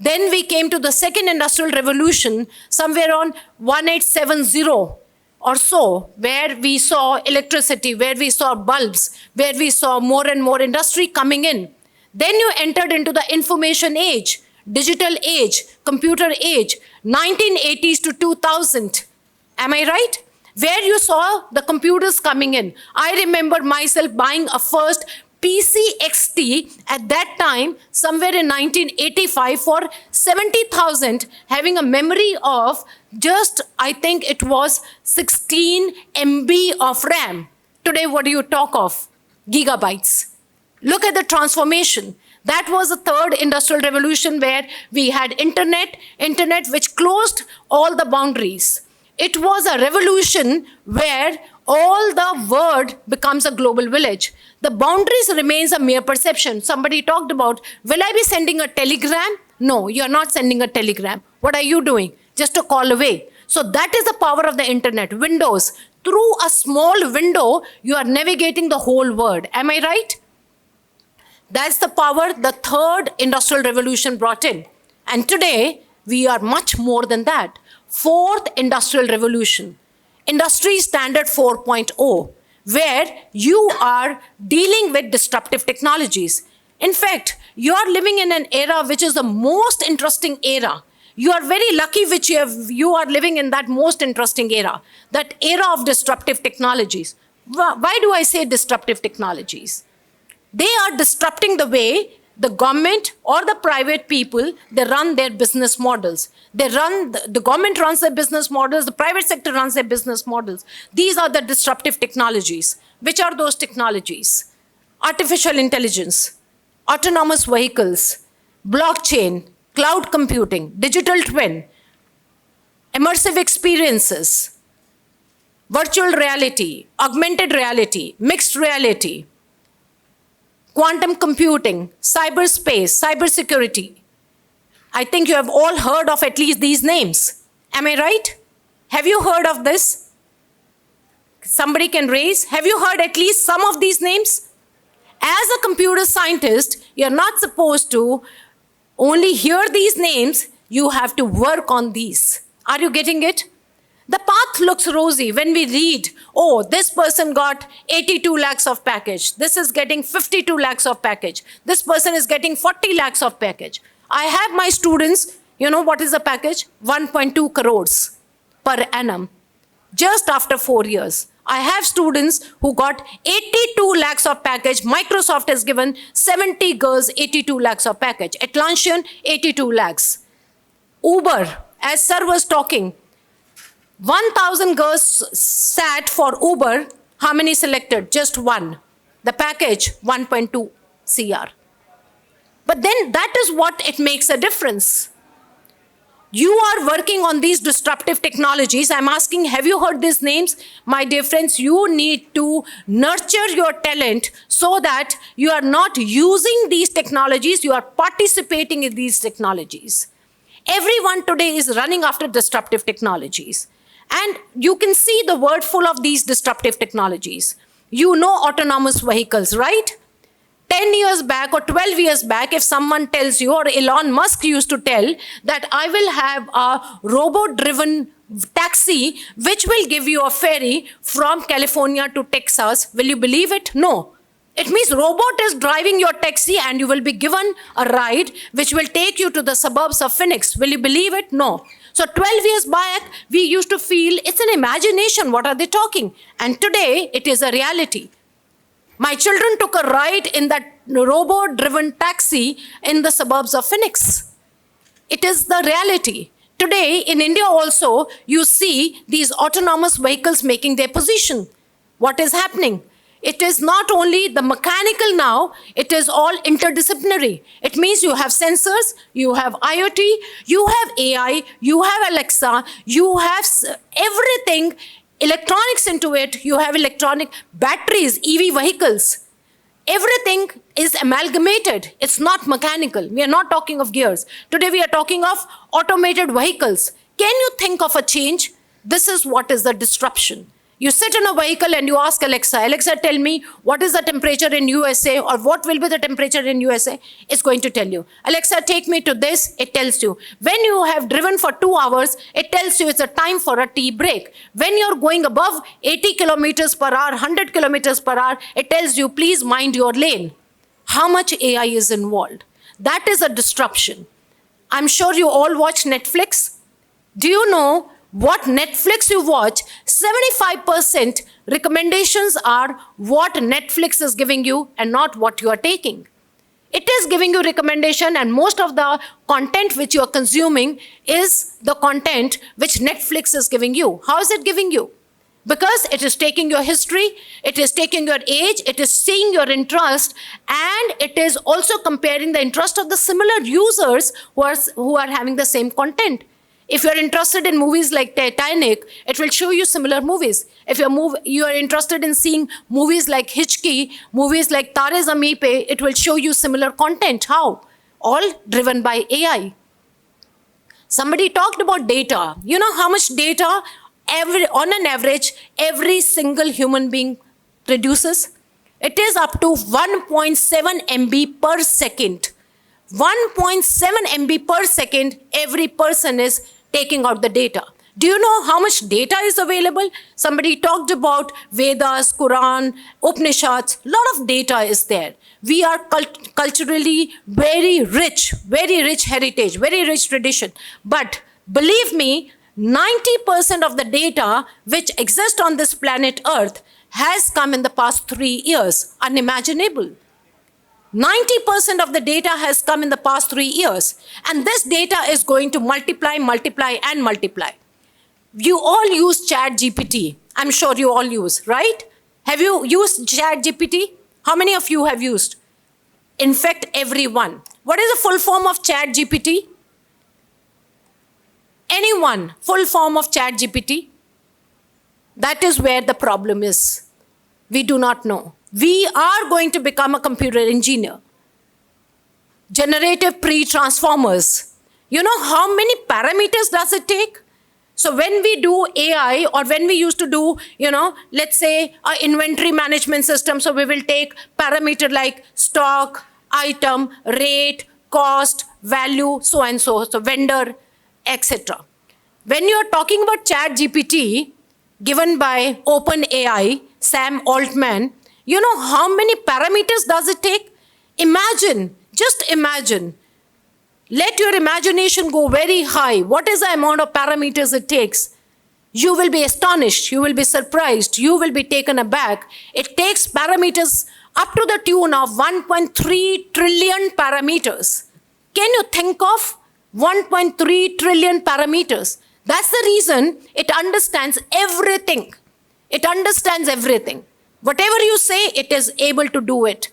Then we came to the second industrial revolution somewhere on 1870 or so, where we saw electricity, where we saw bulbs, where we saw more and more industry coming in. Then you entered into the information age, digital age, computer age, 1980s to 2000. Am I right? Where you saw the computers coming in. I remember myself buying a first PC XT at that time, somewhere in 1985 for 70,000, having a memory of just, I think it was 16 MB of RAM. Today, what do you talk of? Gigabytes. Look at the transformation. That was the third industrial revolution where we had internet which closed all the boundaries. It was a revolution where all the world becomes a global village. The boundaries remains a mere perception. Somebody talked about, will I be sending a telegram? No, you're not sending a telegram. What are you doing? Just a call away. So that is the power of the internet. Windows. Through a small window, you are navigating the whole world. Am I right? That's the power the third industrial revolution brought in. And today, we are much more than that. Fourth industrial revolution, Industry Standard 4.0, where you are dealing with disruptive technologies. In fact, you are living in an era which is the most interesting era. You are very lucky which you are living in that most interesting era, that era of disruptive technologies. Why do I say disruptive technologies? They are disrupting the way the government or the private people, they run their business models. The government runs their business models, the private sector runs their business models. These are the disruptive technologies. Which are those technologies? Artificial intelligence, autonomous vehicles, blockchain, cloud computing, digital twin, immersive experiences, virtual reality, augmented reality, mixed reality, quantum computing, cyberspace, cybersecurity. I think you have all heard of at least these names. Am I right? Have you heard of this? Somebody can raise. Have you heard at least some of these names? As a computer scientist, you're not supposed to only hear these names, you have to work on these. Are you getting it? The path looks rosy when we read, oh, this person got 82 lakhs of package. This is getting 52 lakhs of package. This person is getting 40 lakhs of package. I have my students, you know what is the package? 1.2 crores per annum, just after 4 years. I have students who got 82 lakhs of package. Microsoft has given 70 girls 82 lakhs of package. Atlassian, 82 lakhs. Uber, as sir was talking, 1,000 girls sat for Uber. How many selected? Just one. The package, 1.2 CR. But then that is what it makes a difference. You are working on these disruptive technologies. I'm asking, have you heard these names? My dear friends, you need to nurture your talent so that you are not using these technologies, you are participating in these technologies. Everyone today is running after disruptive technologies. And you can see the word full of these disruptive technologies. You know autonomous vehicles, right? 10 years back or 12 years back, if someone tells you, or Elon Musk used to tell, that I will have a robot-driven taxi which will give you a ferry from California to Texas, will you believe it? No. It means robot is driving your taxi and you will be given a ride which will take you to the suburbs of Phoenix. Will you believe it? No. So 12 years back, we used to feel it's an imagination. What are they talking? And today, it is a reality. My children took a ride in that robot-driven taxi in the suburbs of Phoenix. It is the reality. Today, in India also, you see these autonomous vehicles making their position. What is happening? It is not only the mechanical now, it is all interdisciplinary. It means you have sensors, you have IoT, you have AI, you have Alexa, you have everything, electronics into it, you have electronic batteries, EV vehicles. Everything is amalgamated. It's not mechanical. We are not talking of gears. Today we are talking of automated vehicles. Can you think of a change? This is what is the disruption. You sit in a vehicle and you ask Alexa, Alexa, tell me what is the temperature in USA or what will be the temperature in USA? It's going to tell you. Alexa, take me to this. It tells you. When you have driven for 2 hours, it tells you it's a time for a tea break. When you're going above 80 kilometers per hour, 100 kilometers per hour, it tells you, please mind your lane. How much AI is involved? That is a disruption. I'm sure you all watch Netflix. Do you know what Netflix you watch? 75% recommendations are what Netflix is giving you and not what you are taking. It is giving you recommendation, and most of the content which you are consuming is the content which Netflix is giving you. How is it giving you? Because it is taking your history, it is taking your age, it is seeing your interest, and it is also comparing the interest of the similar users who are having the same content. If you're interested in movies like Titanic, it will show you similar movies. If you are interested in seeing movies like Hichki, movies like Tare Zameen Pe, it will show you similar content. How? All driven by AI. Somebody talked about data. You know how much data on an average every single human being produces? It is up to 1.7 MB per second. 1.7 MB per second every person is taking out the data. Do you know how much data is available? Somebody talked about Vedas, Quran, Upanishads. A lot of data is there. We are culturally very rich heritage, very rich tradition. But believe me, 90% of the data which exists on this planet Earth has come in the past 3 years. Unimaginable. 90% of the data has come in the past 3 years. And this data is going to multiply, and multiply. You all use ChatGPT. I'm sure you all use, right? Have you used ChatGPT? How many of you have used? In fact, everyone. What is the full form of ChatGPT? Anyone? Full form of ChatGPT? That is where the problem is. We do not know. We are going to become a computer engineer. Generative pre-transformers. You know how many parameters does it take? So when we do AI, or when we used to do, let's say an inventory management system, so we will take parameter like stock, item, rate, cost, value, so and so, so vendor, etc. When you're talking about ChatGPT, given by OpenAI, Sam Altman, you know how many parameters does it take? Imagine, just imagine. Let your imagination go very high. What is the amount of parameters it takes? You will be astonished. You will be surprised. You will be taken aback. It takes parameters up to the tune of 1.3 trillion parameters. Can you think of 1.3 trillion parameters? That's the reason it understands everything. It understands everything. Whatever you say, it is able to do it.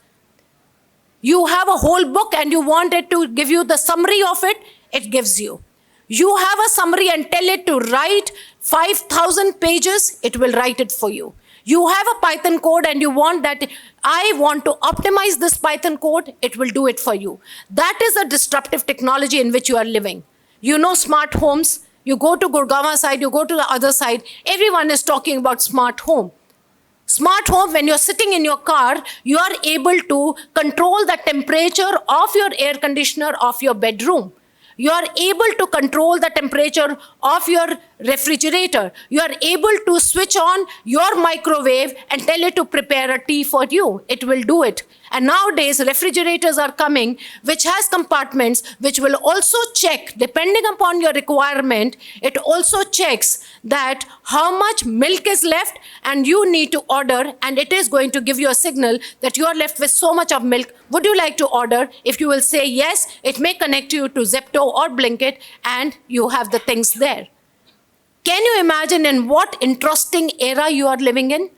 You have a whole book and you want it to give you the summary of it, it gives you. You have a summary and tell it to write 5,000 pages, it will write it for you. You have a Python code and you want that, I want to optimize this Python code, it will do it for you. That is a disruptive technology in which you are living. You know smart homes, you go to Gurgaon side, you go to the other side, everyone is talking about smart home. Smart home, when you're sitting in your car, you are able to control the temperature of your air conditioner of your bedroom. You are able to control the temperature of your refrigerator. You are able to switch on your microwave and tell it to prepare a tea for you. It will do it. And nowadays, refrigerators are coming, which has compartments, which will also check, depending upon your requirement, it also checks that how much milk is left and you need to order, and it is going to give you a signal that you are left with so much of milk. Would you like to order? If you will say yes, it may connect you to Zepto or Blinkit and you have the things there. Can you imagine in what interesting era you are living in?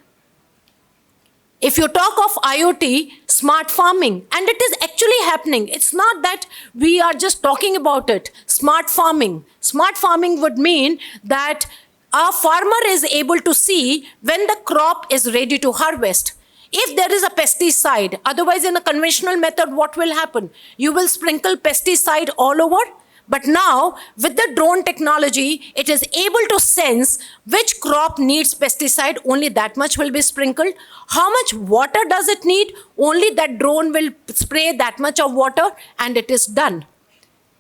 If you talk of IoT, smart farming, and it is actually happening. It's not that we are just talking about it. Smart farming. Smart farming would mean that a farmer is able to see when the crop is ready to harvest. If there is a pesticide, otherwise in a conventional method, what will happen? You will sprinkle pesticide all over. But now, with the drone technology, it is able to sense which crop needs pesticide, only that much will be sprinkled. How much water does it need? Only that drone will spray that much of water and it is done.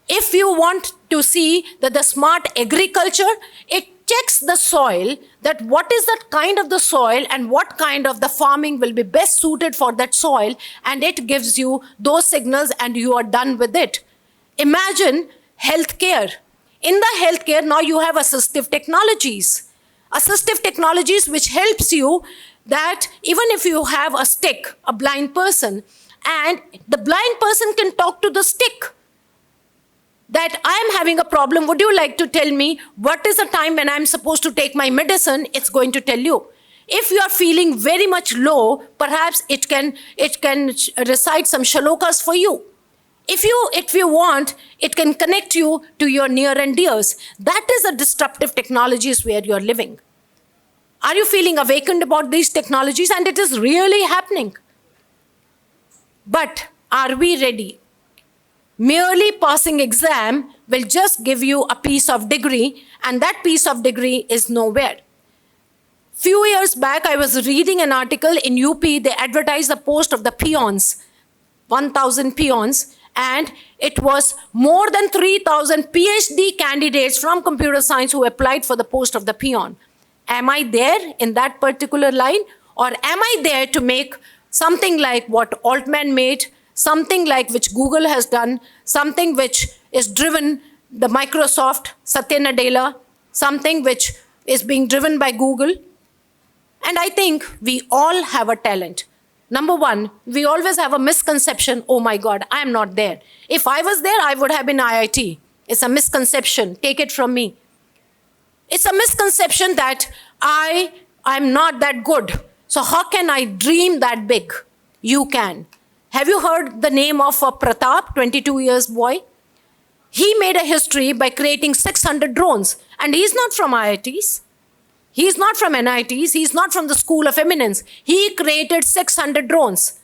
If you want to see that the smart agriculture, it checks the soil, that what is that kind of the soil and what kind of the farming will be best suited for that soil, and it gives you those signals and you are done with it. Imagine healthcare. In the healthcare, now you have assistive technologies. Assistive technologies which helps you that even if you have a stick, a blind person, and the blind person can talk to the stick. that I am having a problem. Would you like to tell me what is the time when I'm supposed to take my medicine? It's going to tell you. If you are feeling very much low, perhaps it can recite some shlokas for you. If you want, it can connect you to your near and dears. That is the disruptive technologies where you're living. Are you feeling awakened about these technologies? And it is really happening. But are we ready? Merely passing exam will just give you a piece of degree, and that piece of degree is nowhere. Few years back, I was reading an article in UP. They advertised the post of the peons, 1,000 peons, and it was more than 3,000 PhD candidates from computer science who applied for the post of the peon. Am I there in that particular line? Or am I there to make something like what Altman made, something like which Google has done, something which is driven the Microsoft, Satya Nadella, something which is being driven by Google? And I think we all have a talent. Number one, we always have a misconception, oh my God, I am not there. If I was there, I would have been IIT. It's a misconception, take it from me. It's a misconception that I'm not that good. So how can I dream that big? You can. Have you heard the name of Pratap, 22 years boy? He made a history by creating 600 drones. And he's not from IITs. He's not from NITs. He's not from the School of Eminence. He created 600 drones.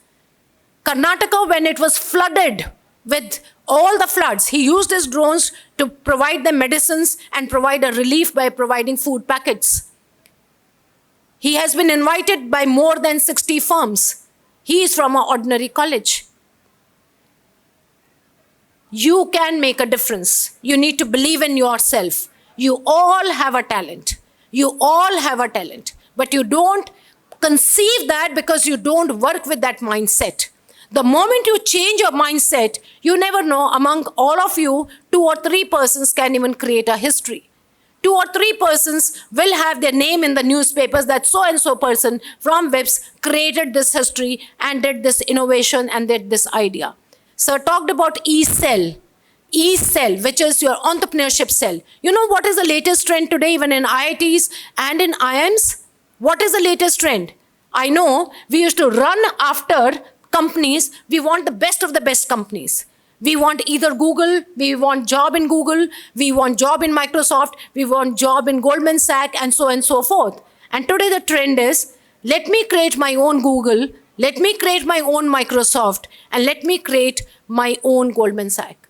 Karnataka, when it was flooded with all the floods, he used his drones to provide them medicines and provide a relief by providing food packets. He has been invited by more than 60 firms. He is from an ordinary college. You can make a difference. You need to believe in yourself. You all have a talent. You all have a talent. But you don't conceive that because you don't work with that mindset. The moment you change your mindset, you never know, among all of you, 2 or 3 persons can even create a history. 2 or 3 persons will have their name in the newspapers that so-and-so person from WIPS created this history and did this innovation and did this idea. Sir talked about E-Cell. E-Cell, which is your entrepreneurship cell. You know what is the latest trend today, even in IITs and in IIMs? What is the latest trend? I know we used to run after companies. We want the best of the best companies. We want either Google, we want job in Google, we want job in Microsoft, we want job in Goldman Sachs, and so forth. And today the trend is, let me create my own Google, let me create my own Microsoft, and let me create my own Goldman Sachs.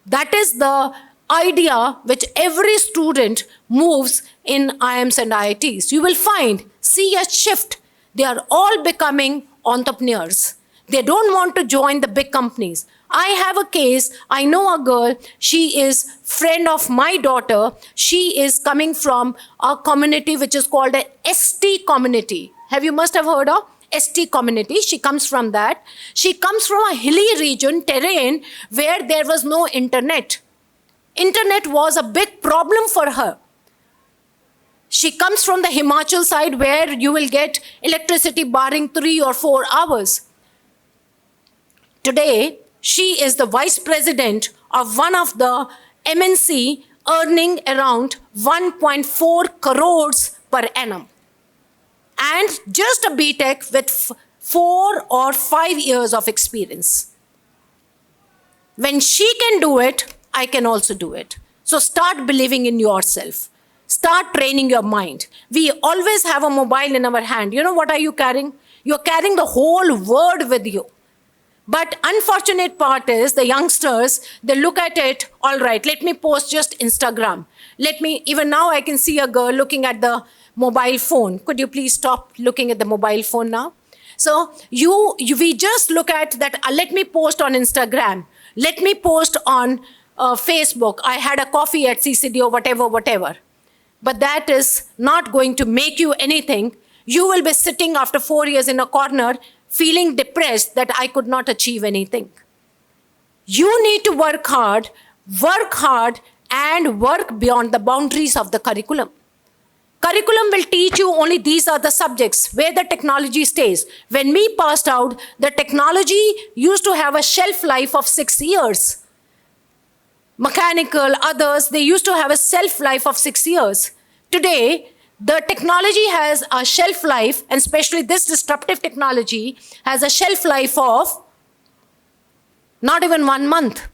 That is the idea which every student moves in IIMs and IITs. You will see a shift. They are all becoming entrepreneurs. They don't want to join the big companies. I have a case, I know a girl, she is friend of my daughter. She is coming from a community which is called a ST community. You must have heard of ST community. She comes from that. She comes from a hilly region, terrain, where there was no internet. Internet was a big problem for her. She comes from the Himachal side where you will get electricity barring 3 or 4 hours. Today, she is the vice president of one of the MNC earning around 1.4 crores per annum. And just a BTech with 4 or 5 years of experience. When she can do it, I can also do it. So start believing in yourself. Start training your mind. We always have a mobile in our hand. You know what are you carrying? You're carrying the whole world with you. But unfortunate part is the youngsters, they look at it, all right, let me post just Instagram. Even now I can see a girl looking at the mobile phone. Could you please stop looking at the mobile phone now? So we just look at that, let me post on Instagram. Let me post on Facebook. I had a coffee at CCD or whatever. But that is not going to make you anything. You will be sitting after 4 years in a corner feeling depressed that I could not achieve anything. You need to work hard and work beyond the boundaries of the curriculum. Curriculum will teach you only these are the subjects where the technology stays. When we passed out, the technology used to have a shelf life of 6 years. mechanical, others, they used to have a shelf life of 6 years. Today, the technology has a shelf life, and especially this disruptive technology has a shelf life of not even 1 month.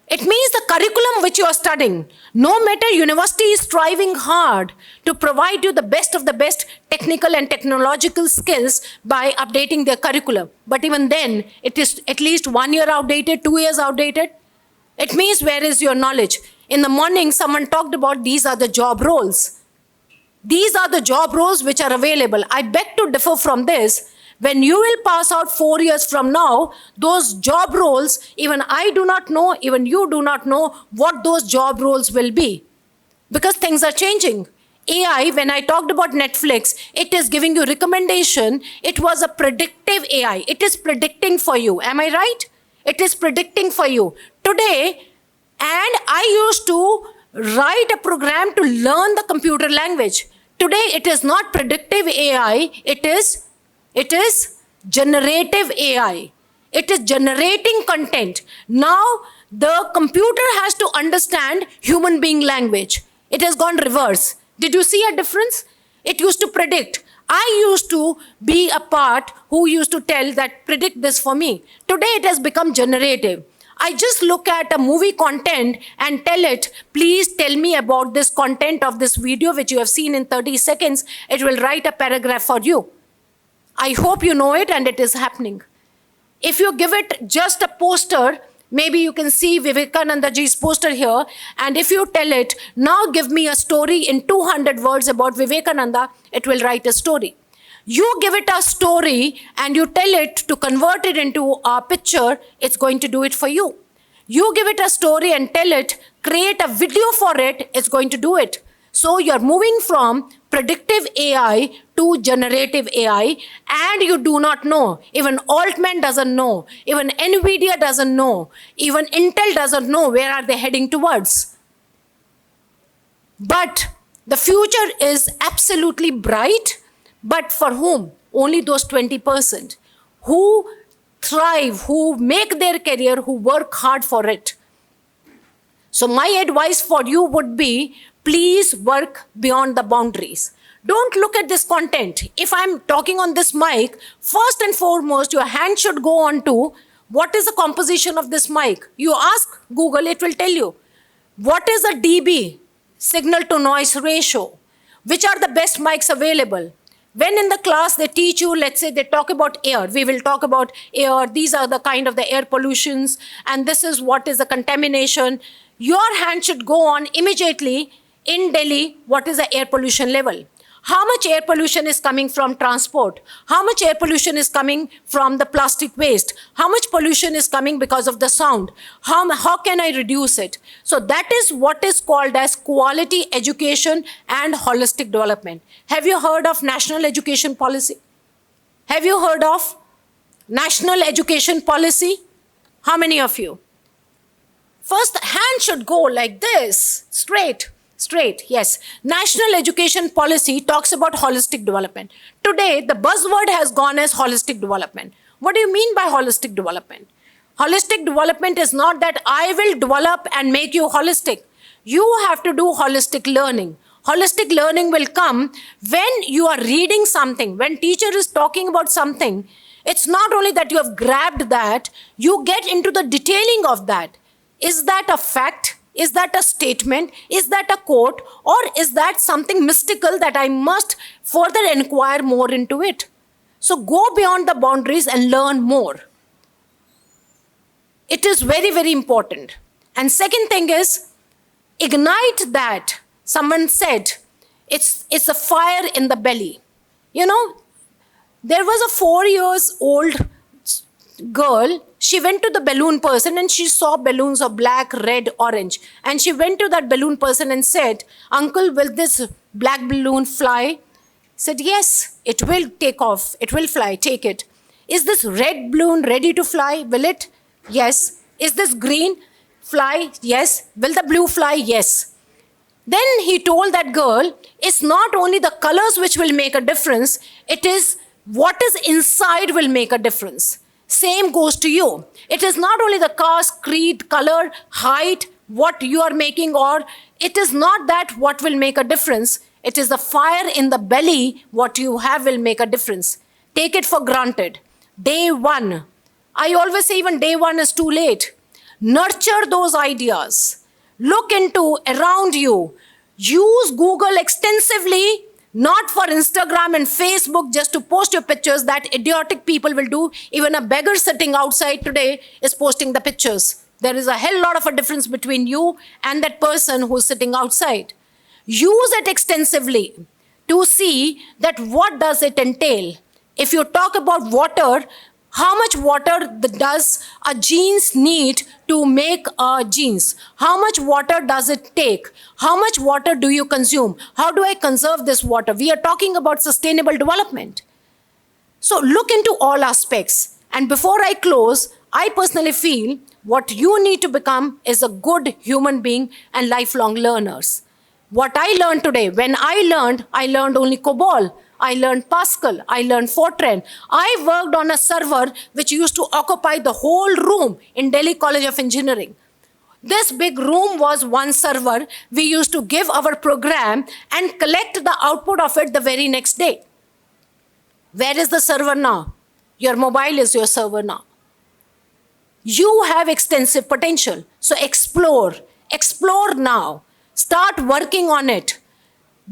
It means the curriculum which you are studying, no matter university is striving hard to provide you the best of the best technical and technological skills by updating their curriculum. But even then, it is at least 1 year outdated, 2 years outdated. It means where is your knowledge? In the morning, someone talked about these are the job roles. These are the job roles which are available. I beg to differ from this. When you will pass out 4 years from now, those job roles, even I do not know, even you do not know what those job roles will be. Because things are changing. AI, when I talked about Netflix, it is giving you recommendation. It was a predictive AI. It is predicting for you. Am I right? It is predicting for you. Today, and I used to write a program to learn the computer language. Today, it is not predictive AI. It is generative AI. It is generating content. Now, the computer has to understand human being language. It has gone reverse. Did you see a difference? It used to predict. I used to be a part who used to tell that predict this for me. Today, it has become generative. I just look at a movie content and tell it, please tell me about this content of this video which you have seen in 30 seconds. It will write a paragraph for you. I hope you know it and it is happening. If you give it just a poster, maybe you can see Vivekananda ji's poster here, and if you tell it, now give me a story in 200 words about Vivekananda, it will write a story. You give it a story and you tell it to convert it into a picture, it's going to do it for you. You give it a story and tell it, create a video for it, it's going to do it. So you're moving from predictive AI to generative AI, and you do not know. Even Altman doesn't know. Even NVIDIA doesn't know. Even Intel doesn't know where are they heading towards. But the future is absolutely bright. But for whom? Only those 20% who thrive, who make their career, who work hard for it. So my advice for you would be, please work beyond the boundaries. Don't look at this content. If I'm talking on this mic, first and foremost, your hand should go on to what is the composition of this mic. You ask Google, it will tell you. What is a dB, signal to noise ratio? Which are the best mics available? When in the class they teach you, let's say they talk about air, we will talk about air, these are the kind of the air pollutions, and this is what is the contamination. Your hand should go on immediately in Delhi, what is the air pollution level? How much air pollution is coming from transport? How much air pollution is coming from the plastic waste? How much pollution is coming because of the sound? How can I reduce it? So that is what is called as quality education and holistic development. Have you heard of National Education Policy? Have you heard of National Education Policy? How many of you? First, the hand should go like this, straight. Straight, yes. National Education Policy talks about holistic development. Today, the buzzword has gone as holistic development. What do you mean by holistic development? Holistic development is not that I will develop and make you holistic. You have to do holistic learning. Holistic learning will come when you are reading something, when teacher is talking about something. It's not only that you have grabbed that, you get into the detailing of that. Is that a fact? Is that a statement? Is that a quote? Or is that something mystical that I must further inquire more into it? So go beyond the boundaries and learn more. It is very, very important. And second thing is, ignite that. Someone said, it's a fire in the belly. You know, there was a 4-year-old girl. She went to the balloon person and she saw balloons of black, red, orange. And she went to that balloon person and said, "Uncle, will this black balloon fly?" He said, "Yes, it will take off. It will fly. Take it." "Is this red balloon ready to fly? Will it?" "Yes." "Is this green? Fly?" "Yes." "Will the blue fly?" "Yes." Then he told that girl, it's not only the colors which will make a difference, it is what is inside will make a difference. Same goes to you. It is not only the caste, creed, color, height, what you are making, or it is not that what will make a difference. It is the fire in the belly, what you have will make a difference. Take it for granted. Day one. I always say even day one is too late. Nurture those ideas. Look into around you. Use Google extensively, not for Instagram and Facebook just to post your pictures that idiotic people will do. Even a beggar sitting outside today is posting the pictures. There is a hell lot of a difference between you and that person who's sitting outside. Use it extensively to see that what does it entail. If you talk about water, how much water does a jeans need to make a jeans? How much water does it take? How much water do you consume? How do I conserve this water? We are talking about sustainable development. So look into all aspects. And before I close, I personally feel what you need to become is a good human being and lifelong learners. What I learned today, when I learned only COBOL. I learned Pascal, I learned Fortran. I worked on a server which used to occupy the whole room in Delhi College of Engineering. This big room was one server. We used to give our program and collect the output of it the very next day. Where is the server now? Your mobile is your server now. You have extensive potential. So explore now. Start working on it.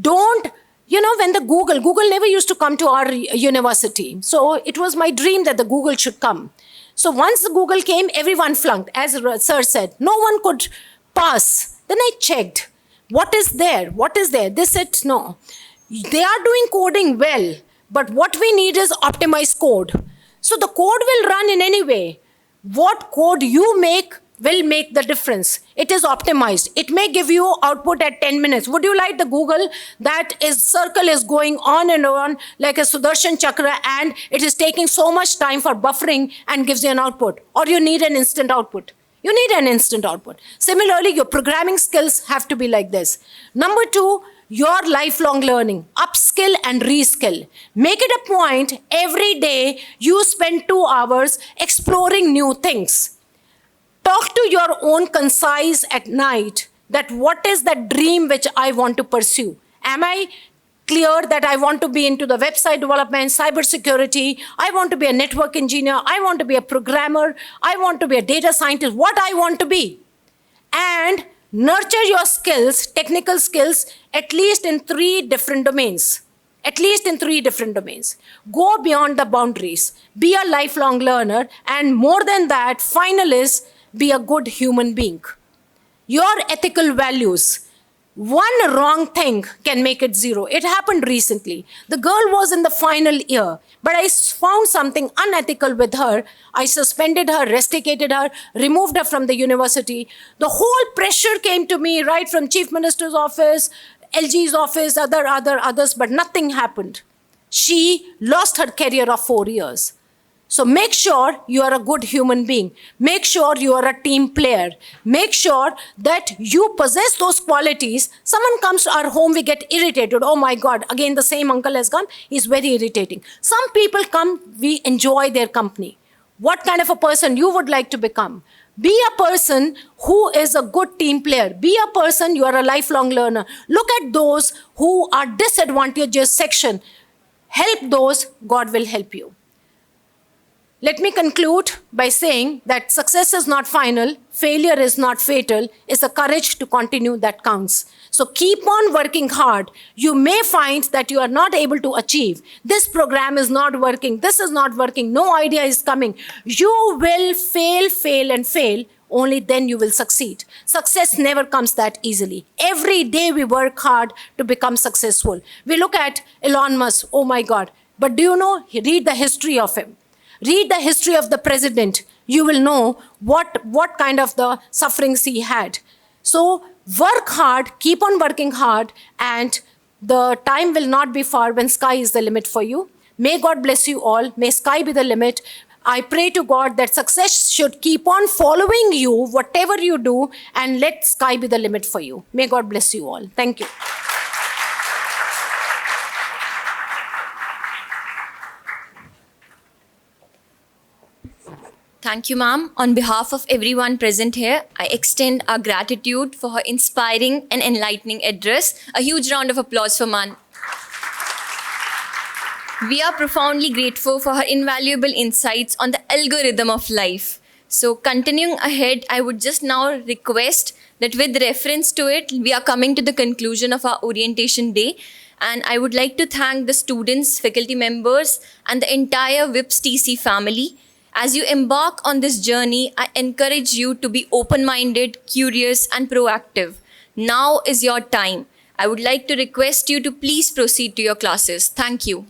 Don't, when the Google never used to come to our university. So it was my dream that the Google should come. So once the Google came, everyone flunked. As sir said, no one could pass. Then I checked. What is there? They said, no. They are doing coding well, but what we need is optimized code. So the code will run in any way. What code you make will make the difference. It is optimized. It may give you output at 10 minutes. Would you like the Google that circle is going on and on like a Sudarshan Chakra and it is taking so much time for buffering and gives you an output? Or you need an instant output? You need an instant output. Similarly, your programming skills have to be like this. Number 2, your lifelong learning, upskill and reskill. Make it a point every day you spend 2 hours exploring new things. Talk to your own conscience at night that what is that dream which I want to pursue? Am I clear that I want to be into the website development, cybersecurity, I want to be a network engineer, I want to be a programmer, I want to be a data scientist, what I want to be? And nurture your skills, technical skills, at least in 3 different domains. At least in 3 different domains. Go beyond the boundaries. Be a lifelong learner. And more than that, final is, be a good human being. Your ethical values. One wrong thing can make it 0. It happened recently. The girl was in the final year, but I found something unethical with her. I suspended her, rusticated her, removed her from the university. The whole pressure came to me right from Chief Minister's office, LG's office, others, but nothing happened. She lost her career of 4 years. So make sure you are a good human being. Make sure you are a team player. Make sure that you possess those qualities. Someone comes to our home, we get irritated. Oh my God, again the same uncle has come. He's very irritating. Some people come, we enjoy their company. What kind of a person you would like to become? Be a person who is a good team player. Be a person, you are a lifelong learner. Look at those who are disadvantaged section. Help those, God will help you. Let me conclude by saying that success is not final, failure is not fatal, it's the courage to continue that counts. So keep on working hard. You may find that you are not able to achieve. This program is not working, this is not working, no idea is coming. You will fail and fail, only then you will succeed. Success never comes that easily. Every day we work hard to become successful. We look at Elon Musk, oh my God, but do you know, read the history of him. Read the history of the president. You will know what kind of the sufferings he had. So work hard, keep on working hard, and the time will not be far when sky is the limit for you. May God bless you all. May sky be the limit. I pray to God that success should keep on following you, whatever you do, and let sky be the limit for you. May God bless you all. Thank you. Thank you, ma'am. On behalf of everyone present here, I extend our gratitude for her inspiring and enlightening address. A huge round of applause for ma'am. We are profoundly grateful for her invaluable insights on the algorithm of life. So continuing ahead, I would just now request that with reference to it, we are coming to the conclusion of our orientation day. And I would like to thank the students, faculty members, and the entire WIPS TC family. As you embark on this journey, I encourage you to be open-minded, curious, and proactive. Now is your time. I would like to request you to please proceed to your classes. Thank you.